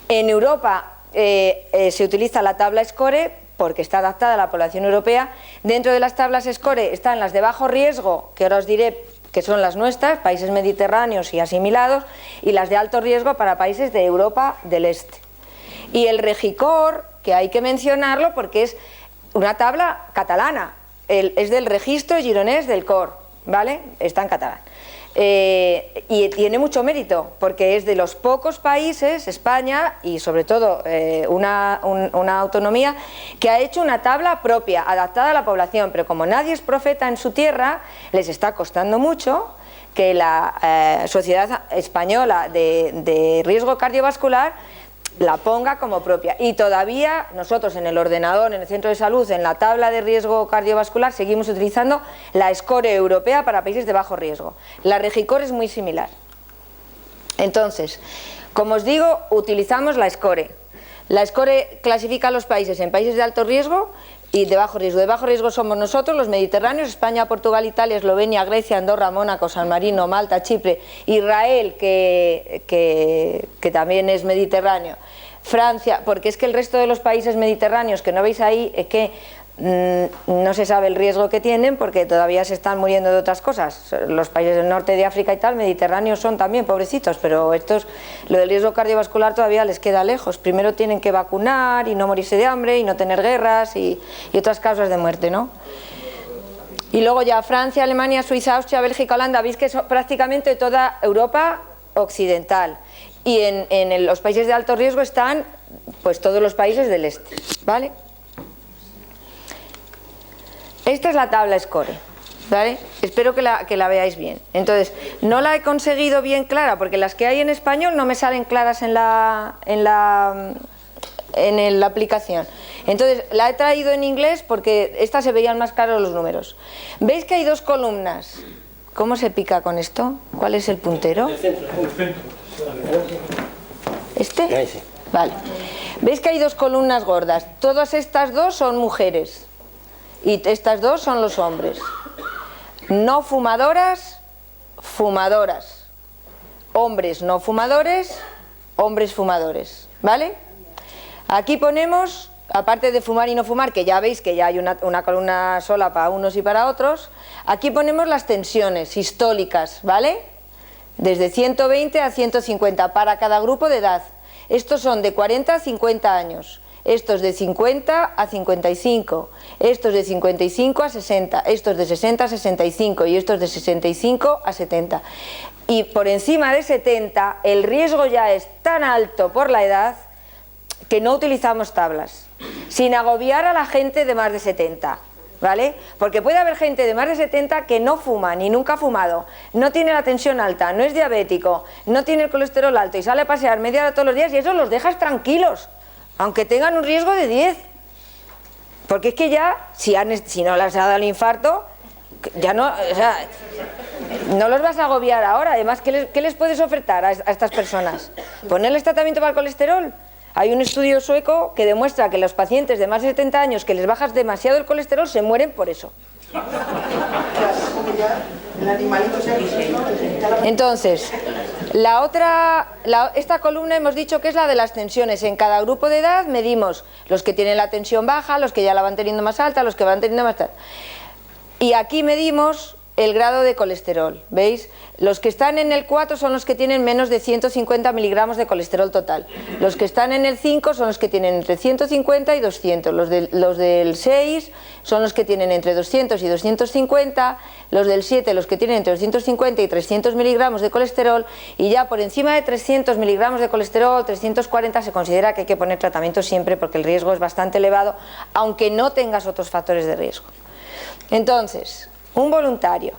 D: En Europa se utiliza la tabla SCORE porque está adaptada a la población europea. Dentro de las tablas SCORE están las de bajo riesgo, que ahora os diré que son las nuestras, países mediterráneos y asimilados, y las de alto riesgo para países de Europa del Este. Y el REGICOR, que hay que mencionarlo porque es una tabla catalana, es del Registro Gironès del COR, ¿vale? Está en catalán. Y tiene mucho mérito porque es de los pocos países, España y sobre todo una autonomía, que ha hecho una tabla propia, adaptada a la población, pero como nadie es profeta en su tierra, les está costando mucho que la Sociedad Española de Riesgo Cardiovascular la ponga como propia. Y todavía nosotros en el ordenador, en el centro de salud, en la tabla de riesgo cardiovascular, seguimos utilizando la SCORE europea para países de bajo riesgo. La REGICOR es muy similar. Entonces, como os digo, utilizamos la SCORE. La SCORE clasifica a los países en países de alto riesgo y de bajo riesgo. De bajo riesgo somos nosotros, los mediterráneos, España, Portugal, Italia, Eslovenia, Grecia, Andorra, Mónaco, San Marino, Malta, Chipre, Israel, que también es mediterráneo, Francia, porque es que el resto de los países mediterráneos que no veis ahí es que no se sabe el riesgo que tienen porque todavía se están muriendo de otras cosas. Los países del norte de África y tal, mediterráneos, son también pobrecitos, pero estos, lo del riesgo cardiovascular todavía les queda lejos. Primero tienen que vacunar y no morirse de hambre y no tener guerras y otras causas de muerte, ¿no? Y luego ya Francia, Alemania, Suiza, Austria, Bélgica, Holanda, veis que es prácticamente toda Europa occidental. Y en los países de alto riesgo están pues todos los países del este, ¿vale? Esta es la tabla SCORE, ¿vale? Espero que la veáis bien. Entonces, no la he conseguido bien clara porque las que hay en español no me salen claras en la aplicación. Entonces, la he traído en inglés porque estas se veían más claros los números. ¿Veis que hay 2 columnas? ¿Cómo se pica con esto? ¿Cuál es el puntero?
C: El centro.
D: ¿Este?
B: Ahí sí.
D: Vale. ¿Veis que hay 2 columnas gordas? Todas estas 2 son mujeres. Y estas 2 son los hombres. No fumadoras, fumadoras. Hombres no fumadores, hombres fumadores. ¿Vale? Aquí ponemos, aparte de fumar y no fumar, que ya veis que ya hay una columna sola para unos y para otros, aquí ponemos las tensiones sistólicas, ¿vale? Desde 120 a 150 para cada grupo de edad. Estos son de 40 a 50 años. Estos de 50 a 55, estos de 55 a 60, estos de 60 a 65 y estos de 65 a 70. Y por encima de 70 el riesgo ya es tan alto por la edad que no utilizamos tablas, sin agobiar a la gente de más de 70, ¿vale? Porque puede haber gente de más de 70 que no fuma ni nunca ha fumado, no tiene la tensión alta, no es diabético, no tiene el colesterol alto y sale a pasear media hora todos los días y eso los dejas tranquilos. Aunque tengan un riesgo de 10, porque es que ya, si no les ha dado el infarto, Ya no, o sea, no los vas a agobiar ahora. Además, ¿qué les puedes ofertar a estas personas? ¿Ponerles tratamiento para el colesterol? Hay un estudio sueco que demuestra que los pacientes de más de 70 años que les bajas demasiado el colesterol se mueren por eso. Entonces, esta columna hemos dicho que es la de las tensiones. En cada grupo de edad medimos los que tienen la tensión baja, los que ya la van teniendo más alta, los que van teniendo más alta. Y aquí medimos el grado de colesterol, ¿veis? Los que están en el 4 son los que tienen menos de 150 miligramos de colesterol total. Los que están en el 5 son los que tienen entre 150 y 200. Los del 6 son los que tienen entre 200 y 250. Los del 7 los que tienen entre 250 y 300 miligramos de colesterol. Y ya por encima de 300 miligramos de colesterol, 340, se considera que hay que poner tratamiento siempre porque el riesgo es bastante elevado, aunque no tengas otros factores de riesgo. Entonces, un voluntario,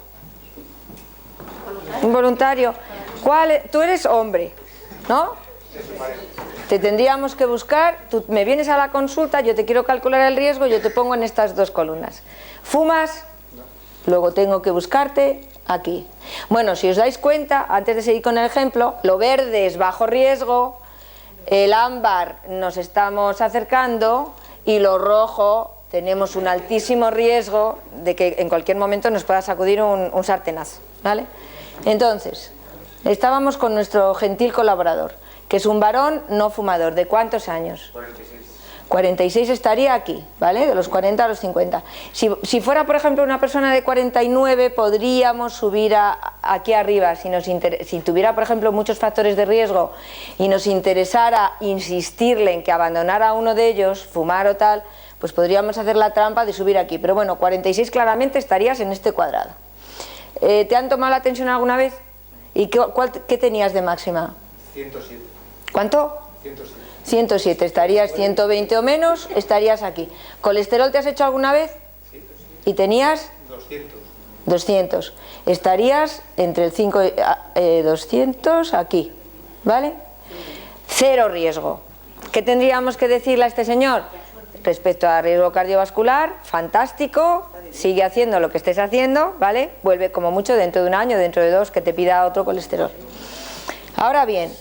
D: tú eres hombre, ¿no? Te tendríamos que buscar, tú me vienes a la consulta, yo te quiero calcular el riesgo, yo te pongo en estas dos columnas. ¿Fumas? Luego tengo que buscarte aquí. Bueno, si os dais cuenta, antes de seguir con el ejemplo, lo verde es bajo riesgo, el ámbar nos estamos acercando y lo rojo tenemos un altísimo riesgo de que en cualquier momento nos pueda sacudir un sartenazo, ¿vale? Entonces, estábamos con nuestro gentil colaborador, que es un varón no fumador. ¿De cuántos años?
E: 46.
D: 46 estaría aquí, ¿vale? De los 40 a los 50. Si fuera, por ejemplo, una persona de 49, podríamos subir aquí arriba. Si tuviera, por ejemplo, muchos factores de riesgo y nos interesara insistirle en que abandonara uno de ellos, fumar o tal, pues podríamos hacer la trampa de subir aquí. Pero bueno, 46 claramente estarías en este cuadrado. ¿Te han tomado la tensión alguna vez? ¿Y qué tenías de máxima?
E: 107.
D: ¿Cuánto?
E: 107.
D: 107, estarías 120 o menos, estarías aquí. ¿Colesterol te has hecho alguna vez?
E: Sí.
D: ¿Y tenías?
E: 200.
D: 200. Estarías entre el 5 y 200 aquí, ¿vale? Cero riesgo. ¿Qué tendríamos que decirle a este señor? Respecto a riesgo cardiovascular, fantástico, sigue haciendo lo que estés haciendo, ¿vale? Vuelve como mucho dentro de un año, dentro de 2, que te pida otro colesterol. Ahora bien,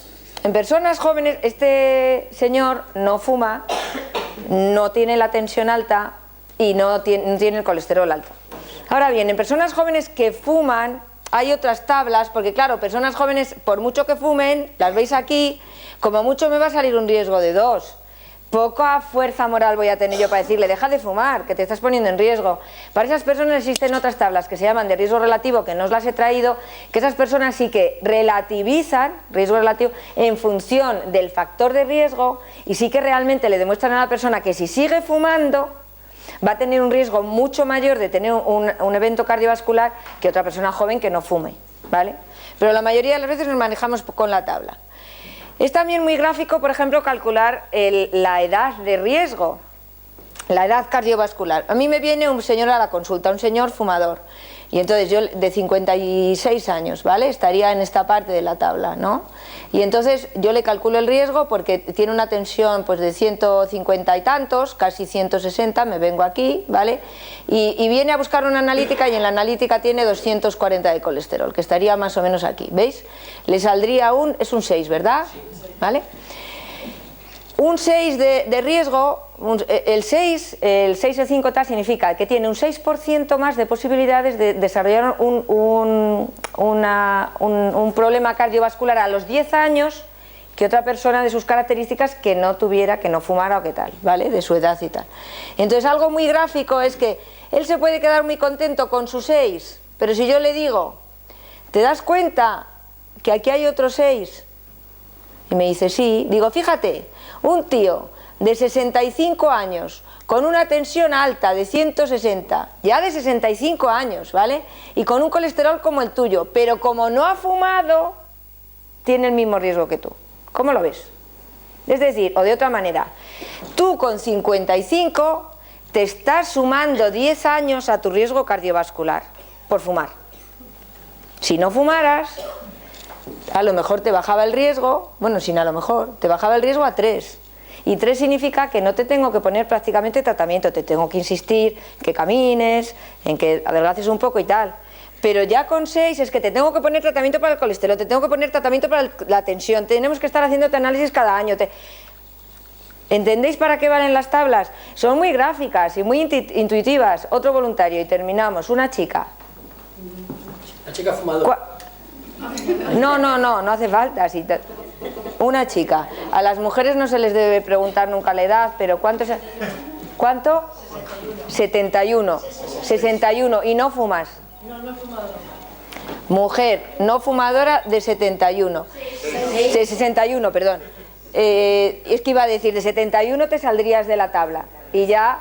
D: en personas jóvenes, este señor no fuma, no tiene la tensión alta y no tiene el colesterol alto. Ahora bien, en personas jóvenes que fuman, hay otras tablas, porque claro, personas jóvenes, por mucho que fumen, las veis aquí, como mucho me va a salir un riesgo de 2. Poca fuerza moral voy a tener yo para decirle, deja de fumar, que te estás poniendo en riesgo. Para esas personas existen otras tablas que se llaman de riesgo relativo, que no os las he traído, que esas personas sí que relativizan, riesgo relativo, en función del factor de riesgo, y sí que realmente le demuestran a la persona que si sigue fumando, va a tener un riesgo mucho mayor de tener un evento cardiovascular que otra persona joven que no fume, ¿vale? Pero la mayoría de las veces nos manejamos con la tabla. Es también muy gráfico, por ejemplo, calcular la edad de riesgo, la edad cardiovascular. A mí me viene un señor a la consulta, un señor fumador, y entonces yo de 56 años, ¿vale? Estaría en esta parte de la tabla, ¿no? Y entonces yo le calculo el riesgo porque tiene una tensión pues de 150 y tantos, casi 160, me vengo aquí, ¿vale? Y viene a buscar una analítica y en la analítica tiene 240 de colesterol, que estaría más o menos aquí, ¿veis? Le saldría es un 6, ¿verdad? ¿Vale? Un 6 de riesgo, el 6 y 5 tal significa que tiene un 6% más de posibilidades de desarrollar un problema cardiovascular a los 10 años que otra persona de sus características que no tuviera, que no fumara o que tal, ¿vale? De su edad y tal. Entonces algo muy gráfico es que él se puede quedar muy contento con su 6, pero si yo le digo, ¿te das cuenta que aquí hay otro 6? Y me dice, sí. Digo, fíjate, un tío de 65 años con una tensión alta de 160, ya de 65 años, ¿vale? Y con un colesterol como el tuyo, pero como no ha fumado, tiene el mismo riesgo que tú. ¿Cómo lo ves? Es decir, o de otra manera, tú con 55 te estás sumando 10 años a tu riesgo cardiovascular por fumar. Si no fumaras, a lo mejor te bajaba el riesgo, bueno, sin a lo mejor, te bajaba el riesgo a 3. Y 3 significa que no te tengo que poner prácticamente tratamiento, te tengo que insistir que camines, en que adelgaces un poco y tal. Pero ya con 6 es que te tengo que poner tratamiento para el colesterol, te tengo que poner tratamiento para la tensión, tenemos que estar haciéndote análisis cada año. ¿Entendéis para qué valen las tablas? Son muy gráficas y muy intuitivas. Otro voluntario y terminamos. Una chica.
C: La chica fumadora.
D: No hace falta. Una chica. A las mujeres no se les debe preguntar nunca la edad, pero ¿cuánto? 71. 61. ¿Y no fumas?
E: No fumadora.
D: Mujer no fumadora de 71. De 61, perdón. Es que iba a decir, de 71 te saldrías de la tabla. Y ya...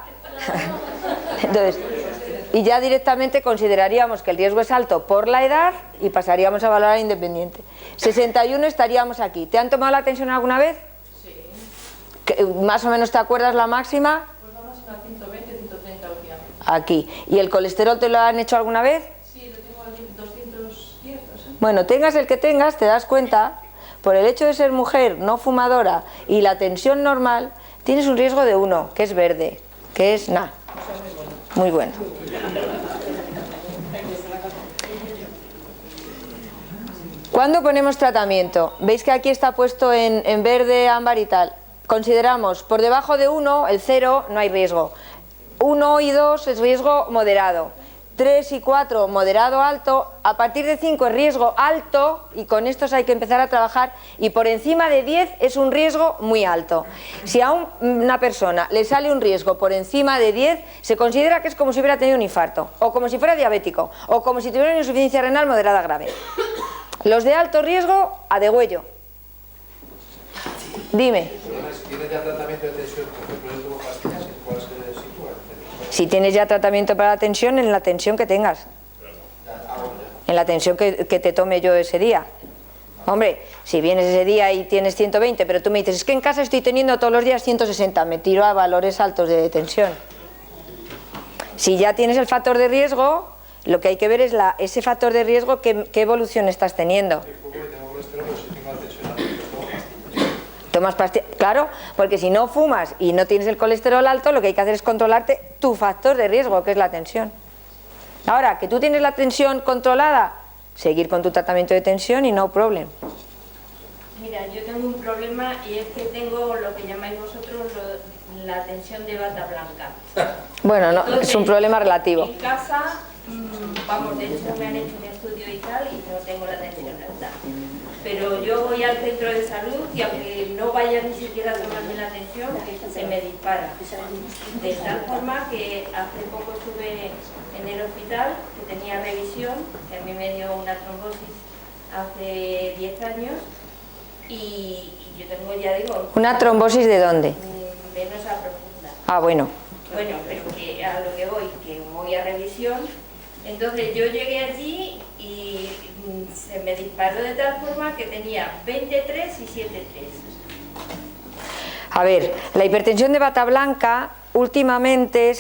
D: Entonces... Y ya directamente consideraríamos que el riesgo es alto por la edad y pasaríamos a valorar independiente. 61 estaríamos aquí. ¿Te han tomado la tensión alguna vez? Sí. ¿Más o menos te acuerdas la máxima?
E: Pues la máxima 120, 130 últimamente.
D: Aquí. ¿Y el colesterol te lo han hecho alguna vez?
E: Sí, lo tengo aquí 210.
D: Bueno, tengas el que tengas, te das cuenta, por el hecho de ser mujer no fumadora y la tensión normal, tienes un riesgo de 1, que es verde, que es nada. Muy bueno. ¿Cuándo ponemos tratamiento? Veis que aquí está puesto en verde, ámbar y tal. Consideramos por debajo de 1, el 0, no hay riesgo. 1 y 2 es riesgo moderado. 3 y 4 moderado alto, a partir de 5 es riesgo alto y con estos hay que empezar a trabajar y por encima de 10 es un riesgo muy alto. Si a una persona le sale un riesgo por encima de 10 se considera que es como si hubiera tenido un infarto o como si fuera diabético o como si tuviera una insuficiencia renal moderada grave. Los de alto riesgo a degüello. Dime.
F: ¿Tienes ya tratamiento de tensión, por ejemplo, en el pastillas? ¿En cuál se sitúa?
D: Si tienes ya tratamiento para la tensión, en la tensión que tengas. En la tensión que te tome yo ese día. Hombre, si vienes ese día y tienes 120, pero tú me dices, es que en casa estoy teniendo todos los días 160, me tiro a valores altos de tensión. Si ya tienes el factor de riesgo, lo que hay que ver es ese factor de riesgo, qué evolución estás teniendo. Tomas pastillas, claro, porque si no fumas y no tienes el colesterol alto, lo que hay que hacer es controlarte tu factor de riesgo, que es la tensión. Ahora, que tú tienes la tensión controlada, seguir con tu tratamiento de tensión y no problem.
G: Mira, yo tengo un problema y es que tengo lo que llamáis vosotros la tensión de bata blanca.
D: Bueno, no,
G: entonces,
D: es un problema relativo.
G: En casa, vamos, de hecho me han hecho un estudio y tal y no tengo la tensión alta. Pero yo voy al centro de salud y aunque no vaya ni siquiera a tomarme la tensión, se me dispara. De tal forma que hace poco estuve en el hospital, que tenía revisión, que a mí me dio una trombosis hace 10 años y yo tengo, ya digo...
D: ¿Una trombosis de dónde?
G: Venosa profunda.
D: Ah, bueno.
G: Bueno, pero que a lo que voy a revisión. Entonces yo llegué allí y se me disparó de tal forma que tenía 23 y 7,3.
D: A ver, la hipertensión de bata blanca, últimamente,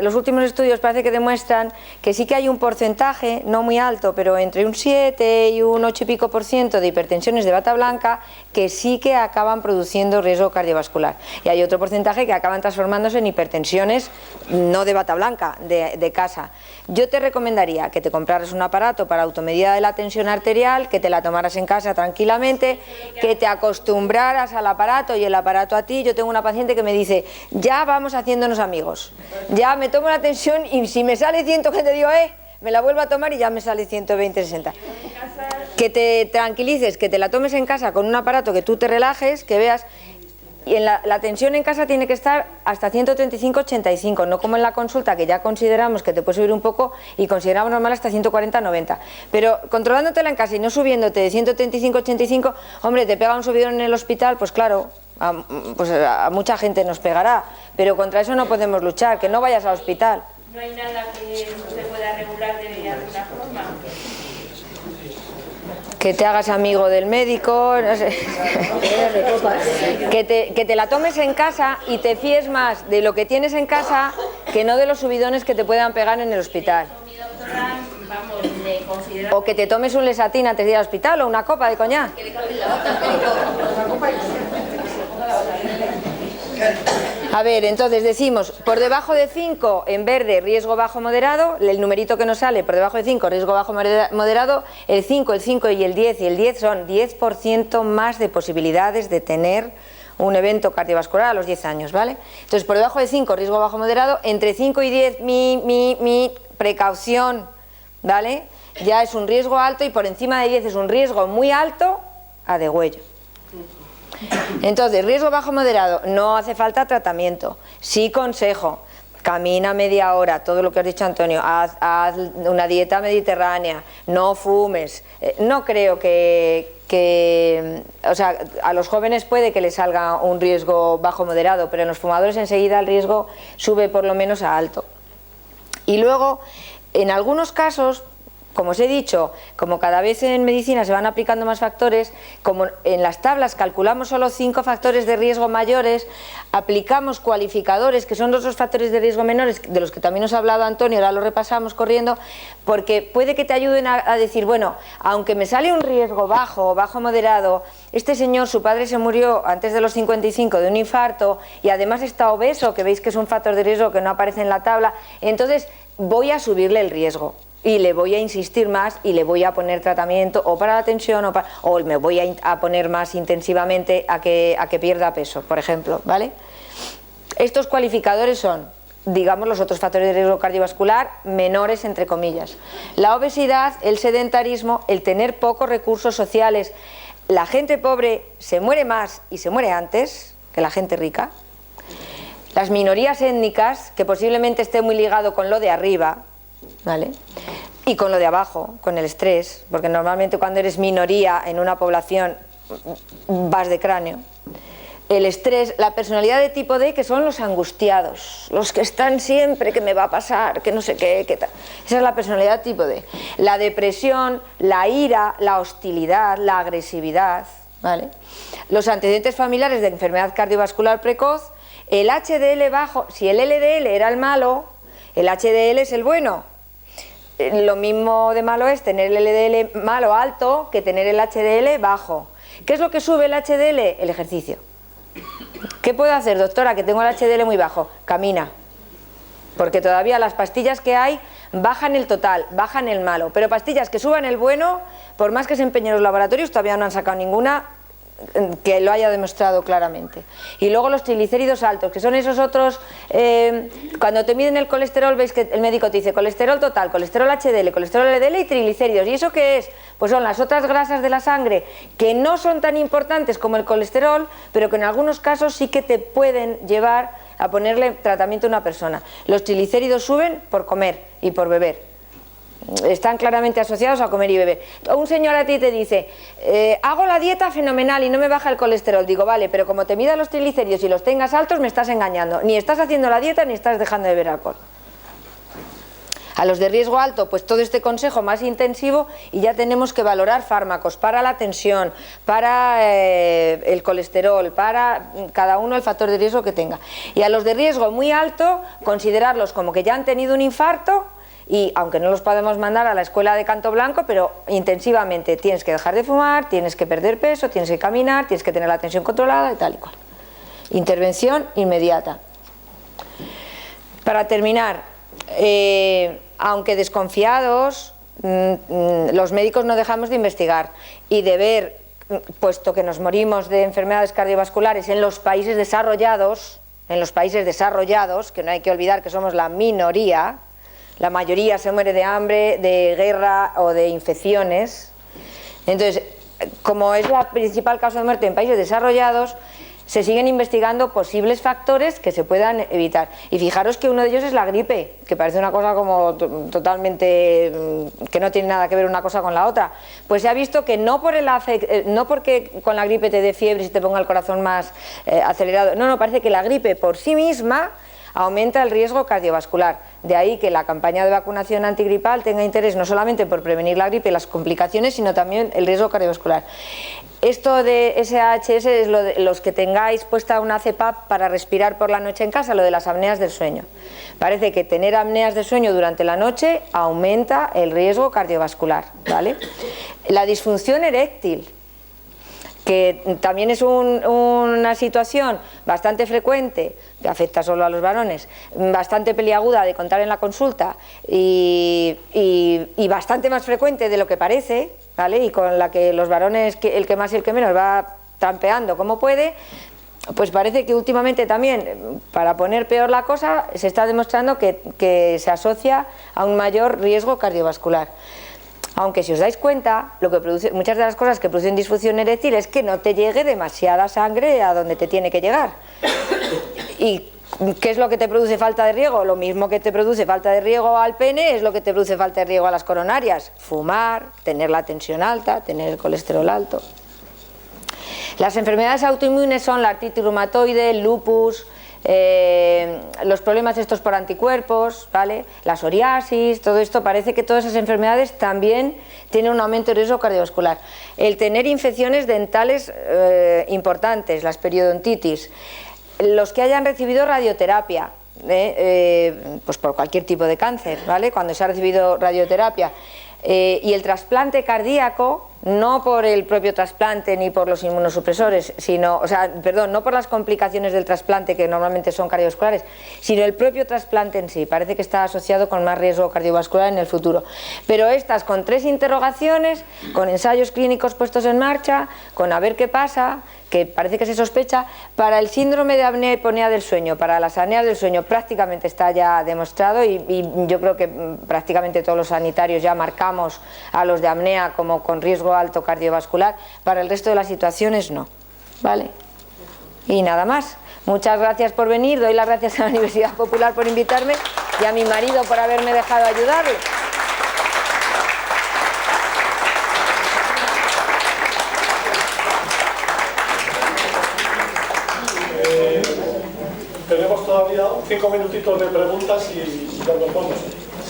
D: los últimos estudios parece que demuestran que sí que hay un porcentaje, no muy alto, pero entre un 7 y un 8 y pico % de hipertensiones de bata blanca que sí que acaban produciendo riesgo cardiovascular. Y hay otro porcentaje que acaban transformándose en hipertensiones no de bata blanca, de casa. Yo te recomendaría que te compraras un aparato para automedida de la tensión arterial, que te la tomaras en casa tranquilamente, que te acostumbraras al aparato y el aparato a ti. Yo tengo una paciente que me dice, ya vamos haciéndonos amigos, ya me tomo la tensión y si me sale 100, que te digo, me la vuelvo a tomar y ya me sale 120, 60. Que te tranquilices, que te la tomes en casa con un aparato, que tú te relajes, que veas. Y la tensión en casa tiene que estar hasta 135, 85, no como en la consulta, que ya consideramos que te puede subir un poco y consideramos normal hasta 140, 90. Pero controlándotela en casa y no subiéndote de 135, 85, hombre, te pega un subidón en el hospital, pues claro, a mucha gente nos pegará, pero contra eso no podemos luchar, que no vayas al hospital.
G: No hay nada que no se pueda regular de alguna forma.
D: Que te hagas amigo del médico, no sé. que te la tomes en casa y te fíes más de lo que tienes en casa que no de los subidones que te puedan pegar en el hospital. O que te tomes un Lesatin antes de ir al hospital o una copa de coñac. A ver, entonces decimos, por debajo de 5, en verde, riesgo bajo moderado, el numerito que nos sale, por debajo de 5, riesgo bajo moderado, el 5 y el 10, y el 10 son 10% más de posibilidades de tener un evento cardiovascular a los 10 años, ¿vale? Entonces, por debajo de 5, riesgo bajo moderado, entre 5 y 10, mi precaución, ¿vale? Ya es un riesgo alto, y por encima de 10 es un riesgo muy alto a degüello. Entonces, riesgo bajo moderado, no hace falta tratamiento. Sí consejo, camina media hora, todo lo que has dicho Antonio, haz una dieta mediterránea, no fumes. No creo o sea, a los jóvenes puede que les salga un riesgo bajo moderado, pero en los fumadores enseguida el riesgo sube por lo menos a alto. Y luego, en algunos casos, como os he dicho, como cada vez en medicina se van aplicando más factores, como en las tablas calculamos solo 5 factores de riesgo mayores, aplicamos cualificadores, que son otros factores de riesgo menores, de los que también os ha hablado Antonio, ahora lo repasamos corriendo, porque puede que te ayuden a decir, bueno, aunque me sale un riesgo bajo o bajo moderado, este señor, su padre se murió antes de los 55 de un infarto y además está obeso, que veis que es un factor de riesgo que no aparece en la tabla, entonces voy a subirle el riesgo. Y le voy a insistir más y le voy a poner tratamiento o para la tensión o me voy a poner más intensivamente a que pierda peso, por ejemplo, ¿vale? Estos cualificadores son, digamos, los otros factores de riesgo cardiovascular menores, entre comillas. La obesidad, el sedentarismo, el tener pocos recursos sociales. La gente pobre se muere más y se muere antes que la gente rica. Las minorías étnicas, que posiblemente esté muy ligado con lo de arriba, ¿vale? Y con lo de abajo, con el estrés, porque normalmente cuando eres minoría en una población vas de cráneo. El estrés, la personalidad de tipo D, que son los angustiados, los que están siempre, que me va a pasar, que no sé qué, qué tal. Esa es la personalidad tipo D. La depresión, la ira, la hostilidad, la agresividad, ¿vale? Los antecedentes familiares de enfermedad cardiovascular precoz, el HDL bajo, si el LDL era el malo, el HDL es el bueno. Lo mismo de malo es tener el LDL malo alto que tener el HDL bajo. ¿Qué es lo que sube el HDL? El ejercicio. ¿Qué puedo hacer, doctora, que tengo el HDL muy bajo? Camina. Porque todavía las pastillas que hay bajan el total, bajan el malo. Pero pastillas que suban el bueno, por más que se empeñen los laboratorios, todavía no han sacado ninguna que lo haya demostrado claramente. Y luego los triglicéridos altos, que son esos otros, cuando te miden el colesterol, veis que el médico te dice colesterol total, colesterol HDL, colesterol LDL y triglicéridos. ¿Y eso qué es? Pues son las otras grasas de la sangre que no son tan importantes como el colesterol, pero que en algunos casos sí que te pueden llevar a ponerle tratamiento a una persona. Los triglicéridos suben por comer y por beber. Están claramente asociados a comer y beber. Un señor a ti te dice, hago la dieta fenomenal y no me baja el colesterol. Digo, vale, pero como te mida los triglicéridos y los tengas altos, me estás engañando. Ni estás haciendo la dieta ni estás dejando de beber alcohol. A los de riesgo alto, pues todo este consejo más intensivo, y ya tenemos que valorar fármacos para la tensión, para el colesterol, para cada uno el factor de riesgo que tenga. Y a los de riesgo muy alto, considerarlos como que ya han tenido un infarto. Y aunque no los podemos mandar a la escuela de canto blanco, pero intensivamente tienes que dejar de fumar, tienes que perder peso, tienes que caminar, tienes que tener la tensión controlada y tal y cual. Intervención inmediata. Para terminar, aunque desconfiados, los médicos no dejamos de investigar y de ver, puesto que nos morimos de enfermedades cardiovasculares en los países desarrollados, que no hay que olvidar que somos la minoría. La mayoría se muere de hambre, de guerra o de infecciones. Entonces, como es la principal causa de muerte en países desarrollados, se siguen investigando posibles factores que se puedan evitar. Y fijaros que uno de ellos es la gripe, que parece una cosa como totalmente que no tiene nada que ver una cosa con la otra. Pues se ha visto que no porque con la gripe te dé fiebre y se te ponga el corazón más acelerado. No, parece que la gripe por sí misma aumenta el riesgo cardiovascular. De ahí que la campaña de vacunación antigripal tenga interés no solamente por prevenir la gripe y las complicaciones, sino también el riesgo cardiovascular. Esto de SHS es los que tengáis puesta una CPAP para respirar por la noche en casa, lo de las apneas del sueño. Parece que tener apneas de sueño durante la noche aumenta el riesgo cardiovascular, ¿vale? La disfunción eréctil, que también es una situación bastante frecuente, que afecta solo a los varones, bastante peliaguda de contar en la consulta y bastante más frecuente de lo que parece, ¿vale? Y con la que los varones, el que más y el que menos, va trampeando como puede, pues parece que últimamente también, para poner peor la cosa, se está demostrando que se asocia a un mayor riesgo cardiovascular. Aunque si os dais cuenta, lo que produce, muchas de las cosas que producen disfunción eréctil es que no te llegue demasiada sangre a donde te tiene que llegar. ¿Y qué es lo que te produce falta de riego? Lo mismo que te produce falta de riego al pene es lo que te produce falta de riego a las coronarias. Fumar, tener la tensión alta, tener el colesterol alto. Las enfermedades autoinmunes son la artritis reumatoide, el lupus, los problemas estos por anticuerpos, ¿vale? La psoriasis, todo esto, parece que todas esas enfermedades también tienen un aumento de riesgo cardiovascular. El tener infecciones dentales importantes, las periodontitis, los que hayan recibido radioterapia, pues por cualquier tipo de cáncer, ¿vale? Cuando se ha recibido radioterapia, y el trasplante cardíaco, no por el propio trasplante ni por los inmunosupresores, sino, no por las complicaciones del trasplante que normalmente son cardiovasculares, sino el propio trasplante en sí, parece que está asociado con más riesgo cardiovascular en el futuro. Pero estas con 3 interrogaciones, con ensayos clínicos puestos en marcha, con a ver qué pasa, que parece que se sospecha, para el síndrome de apnea y hiponea del sueño, para las apneas del sueño prácticamente está ya demostrado y yo creo que prácticamente todos los sanitarios ya marcamos a los de apnea como con riesgo alto cardiovascular, para el resto de las situaciones no, ¿vale? Y nada más. Muchas gracias por venir, doy las gracias a la Universidad Popular por invitarme y a mi marido por haberme dejado ayudarle.
A: Tenemos todavía 5 minutitos de preguntas y ya nos vamos.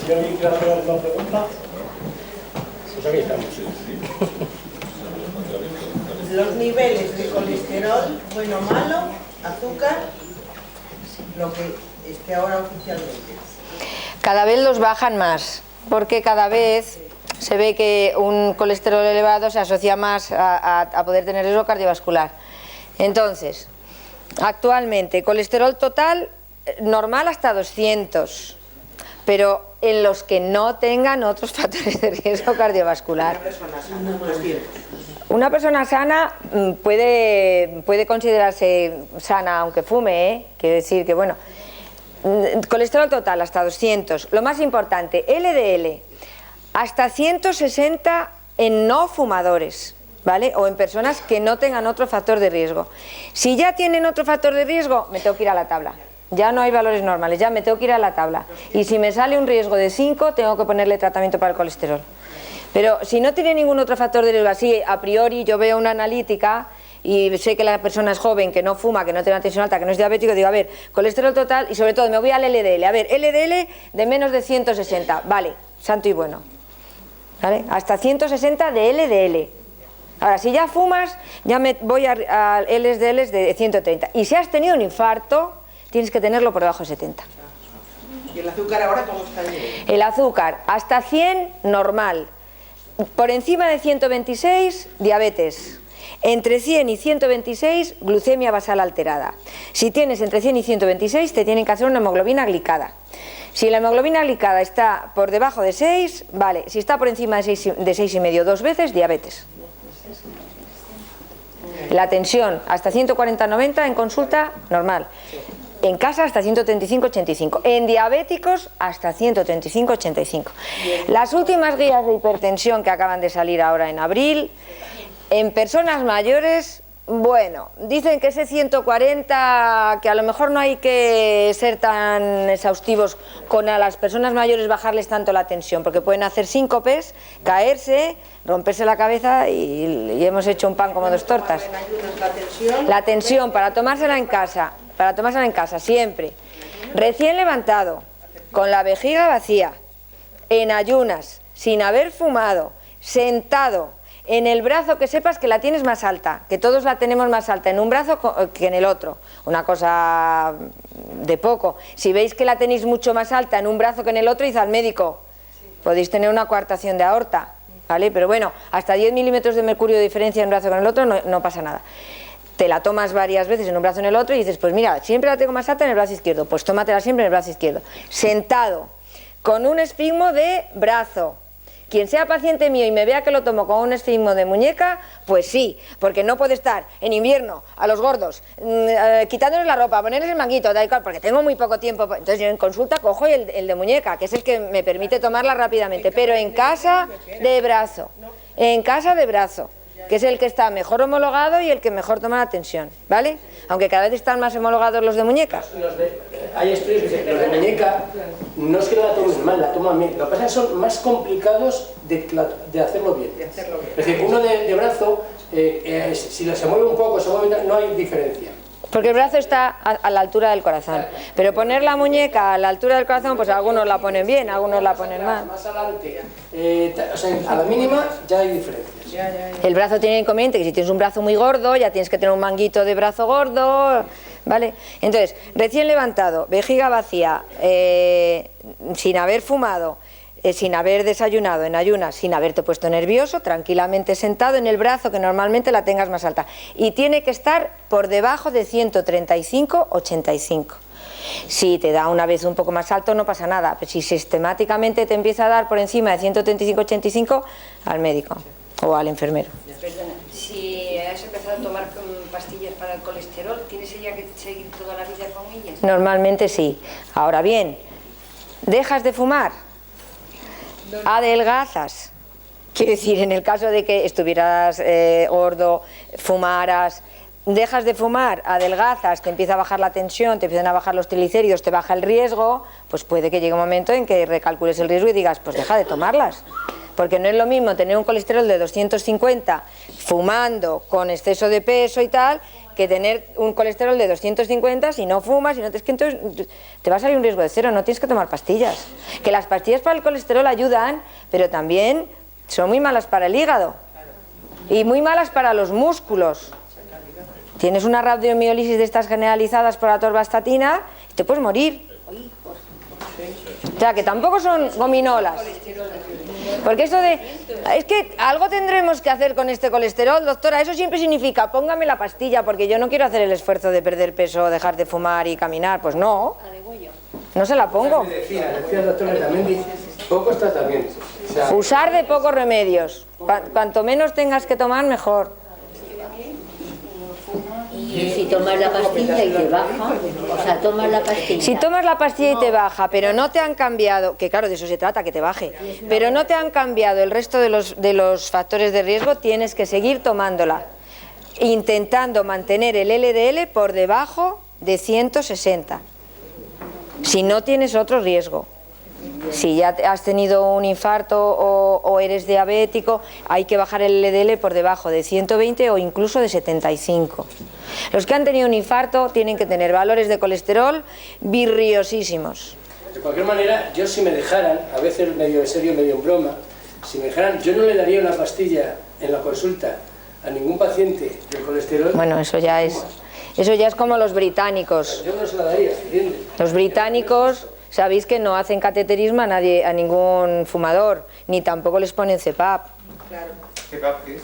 A: Si alguien quiere hacer alguna pregunta.
B: Pues aquí estamos.
H: Los niveles de colesterol, bueno o malo, azúcar, lo que esté ahora oficialmente.
D: Cada vez los bajan más, porque cada vez se ve que un colesterol elevado se asocia más a poder tener riesgo cardiovascular. Entonces, actualmente, colesterol total normal hasta 200, pero en los que no tengan otros factores de riesgo cardiovascular. Una persona sana puede considerarse sana aunque fume, ¿eh? Quiere decir que, bueno, colesterol total hasta 200. Lo más importante, LDL, hasta 160 en no fumadores, ¿vale? O en personas que no tengan otro factor de riesgo. Si ya tienen otro factor de riesgo, me tengo que ir a la tabla. Ya no hay valores normales, ya me tengo que ir a la tabla. Y si me sale un riesgo de 5, tengo que ponerle tratamiento para el colesterol. Pero si no tiene ningún otro factor de riesgo, así a priori yo veo una analítica y sé que la persona es joven, que no fuma, que no tiene una tensión alta, que no es diabético, digo, a ver, colesterol total y sobre todo me voy al LDL. A ver, LDL de menos de 160, vale, santo y bueno. ¿Vale? Hasta 160 de LDL. Ahora, si ya fumas, ya me voy a LDL de 130. Y si has tenido un infarto, tienes que tenerlo por debajo de 70.
H: ¿Y el azúcar ahora cómo está el nivel?
D: El azúcar, hasta 100, normal. Por encima de 126, diabetes. Entre 100 y 126, glucemia basal alterada. Si tienes entre 100 y 126, te tienen que hacer una hemoglobina glicada. Si la hemoglobina glicada está por debajo de 6, vale. Si está por encima de 6,5 2 veces, diabetes. La tensión hasta 140/90 en consulta, normal. En casa hasta 135/85. En diabéticos hasta 135/85. Las últimas guías de hipertensión que acaban de salir ahora en abril, en personas mayores, bueno, dicen que ese 140, que a lo mejor no hay que ser tan exhaustivos con a las personas mayores bajarles tanto la tensión, porque pueden hacer síncopes, caerse, romperse la cabeza y hemos hecho un pan como 2 tortas. La tensión para tomársela en casa. Para tomársela en casa, siempre. Recién levantado, con la vejiga vacía, en ayunas, sin haber fumado, sentado, en el brazo que sepas que la tienes más alta, que todos la tenemos más alta en un brazo que en el otro. Una cosa de poco. Si veis que la tenéis mucho más alta en un brazo que en el otro, id al médico. Podéis tener una coartación de aorta. ¿vale? Pero bueno, hasta 10 milímetros de mercurio de diferencia en un brazo con el otro no pasa nada. Te la tomas varias veces en un brazo en el otro y dices, pues mira, siempre la tengo más alta en el brazo izquierdo, pues tómatela siempre en el brazo izquierdo. Sentado, con un esfigmo de brazo. Quien sea paciente mío y me vea que lo tomo con un esfigmo de muñeca, pues sí, porque no puede estar en invierno a los gordos, quitándoles la ropa, ponerles el manguito, tal y cual, porque tengo muy poco tiempo. Entonces yo en consulta cojo el de muñeca, que es el que me permite tomarla rápidamente, pero en casa de brazo, que es el que está mejor homologado y el que mejor toma la tensión, ¿vale? Aunque cada vez están más homologados los de muñeca.
B: Hay estudios que dicen que los de muñeca no es que no la tomen mal, la toman bien. Lo que pasa es que son más complicados de hacerlo bien. Es decir, uno de brazo, si se mueve un poco, no hay diferencia.
D: Porque el brazo está a la altura del corazón. Pero poner la muñeca a la altura del corazón, pues algunos la ponen bien, algunos la ponen mal.
B: Más adelante, o sea, a la mínima ya hay diferencias.
D: El brazo tiene inconveniente que si tienes un brazo muy gordo, ya tienes que tener un manguito de brazo gordo, ¿vale? Entonces, recién levantado, vejiga vacía, sin haber fumado, sin haber desayunado, en ayunas, sin haberte puesto nervioso, tranquilamente sentado en el brazo que normalmente la tengas más alta. Y tiene que estar por debajo de 135-85. Si te da una vez un poco más alto no pasa nada, pero si sistemáticamente te empieza a dar por encima de 135-85, al médico o al enfermero.
I: Perdona, si has empezado a tomar pastillas para el colesterol, ¿tienes ya que seguir toda la vida con ellas?
D: Normalmente sí. Ahora bien, ¿dejas de fumar? Adelgazas. Quiero decir, en el caso de que estuvieras gordo, fumaras, dejas de fumar, adelgazas, te empieza a bajar la tensión, te empiezan a bajar los triglicéridos, te baja el riesgo, pues puede que llegue un momento en que recalcules el riesgo y digas, pues deja de tomarlas. Porque no es lo mismo tener un colesterol de 250 fumando con exceso de peso y tal, que tener un colesterol de 250 si no fumas, es que entonces te va a salir un riesgo de cero, no tienes que tomar pastillas. Que las pastillas para el colesterol ayudan, pero también son muy malas para el hígado y muy malas para los músculos. Tienes una radiomiólisis de estas generalizadas por atorvastatina y te puedes morir. O sea, que tampoco son gominolas. Porque esto de... Es que algo tendremos que hacer con este colesterol, doctora. Eso siempre significa, póngame la pastilla, porque yo no quiero hacer el esfuerzo de perder peso, dejar de fumar y caminar. Pues no. No se la pongo.
B: Decía el doctor Letamendi, pocos tratamientos. O sea,
D: usar de pocos remedios. Cuanto menos tengas que tomar, mejor.
J: Y si tomas la pastilla y te baja, o sea, tomas la pastilla.
D: Si tomas la pastilla y te baja, pero no te han cambiado, que claro, de eso se trata, que te baje, pero no te han cambiado el resto de los factores de riesgo, tienes que seguir tomándola, intentando mantener el LDL por debajo de 160, si no tienes otro riesgo. Si ya has tenido un infarto o eres diabético, hay que bajar el LDL por debajo de 120 o incluso de 75. Los que han tenido un infarto tienen que tener valores de colesterol virriosísimos.
B: De cualquier manera, yo si me dejaran, a veces medio en serio, medio en broma, si me dejaran, yo no le daría una pastilla en la consulta a ningún paciente de colesterol.
D: Bueno, eso ya es como los británicos.
B: Yo no se la daría, ¿entiendes?
D: Los británicos... Sabéis que no hacen cateterismo a ningún fumador, ni tampoco les ponen CPAP.
F: Claro. ¿CPAP qué es?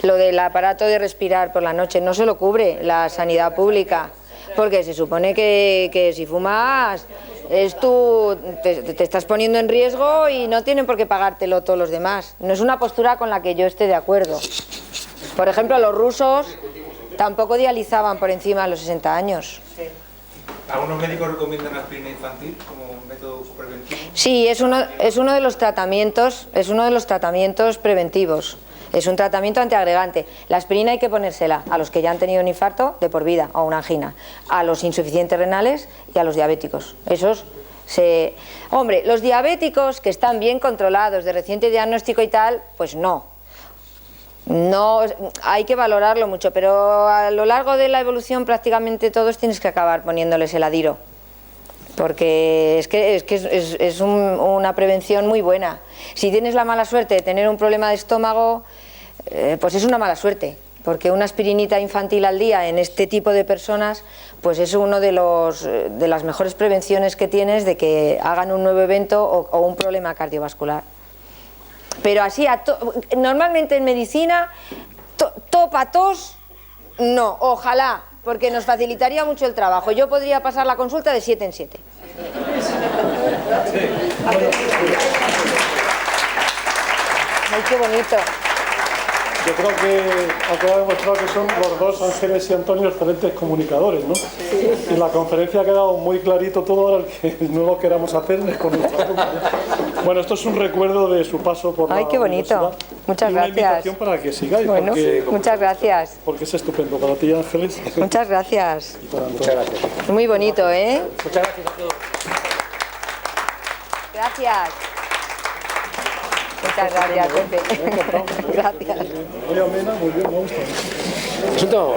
D: Lo del aparato de respirar por la noche no se lo cubre la sanidad pública, porque se supone que si fumas te estás poniendo en riesgo y no tienen por qué pagártelo todos los demás. No es una postura con la que yo esté de acuerdo. Por ejemplo, los rusos tampoco dializaban por encima de los 60 años.
F: ¿Algunos médicos recomiendan aspirina infantil como método preventivo?
D: Sí, es uno de los tratamientos preventivos. Es un tratamiento antiagregante. La aspirina hay que ponérsela a los que ya han tenido un infarto de por vida o una angina, a los insuficientes renales y a los diabéticos. Hombre, los diabéticos que están bien controlados, de reciente diagnóstico y tal, pues no. No, hay que valorarlo mucho, pero a lo largo de la evolución prácticamente todos tienes que acabar poniéndoles el adiro, porque es una prevención muy buena. Si tienes la mala suerte de tener un problema de estómago, pues es una mala suerte, porque una aspirinita infantil al día en este tipo de personas, pues es uno de las mejores prevenciones que tienes de que hagan un nuevo evento o un problema cardiovascular. pero así, normalmente en medicina, topa tos, no, ojalá, porque nos facilitaría mucho el trabajo. Yo podría pasar la consulta de 7 en 7. Ay, qué bonito.
A: Yo creo que ha quedado demostrado que son los dos, Ángeles y Antonio, excelentes comunicadores, ¿no? Y la conferencia ha quedado muy clarito todo, ahora el que no lo queramos hacer es con nuestra compañía. Bueno, esto es un recuerdo de su paso por
D: Ay,
A: la
D: qué bonito.
A: universidad.
D: Muchas
A: y una
D: gracias.
A: invitación para que sigáis,
D: Bueno,
A: porque,
D: muchas gracias.
A: porque es estupendo para ti, Ángeles.
D: Muchas gracias.
A: Y para Antonio.
B: Muchas gracias.
D: Muy bonito, ¿eh?
B: Muchas gracias a todos.
D: Gracias. Muchas gracias, Pepe. Gracias.
A: Muy amena, muy bien, me gusta.
B: Asunto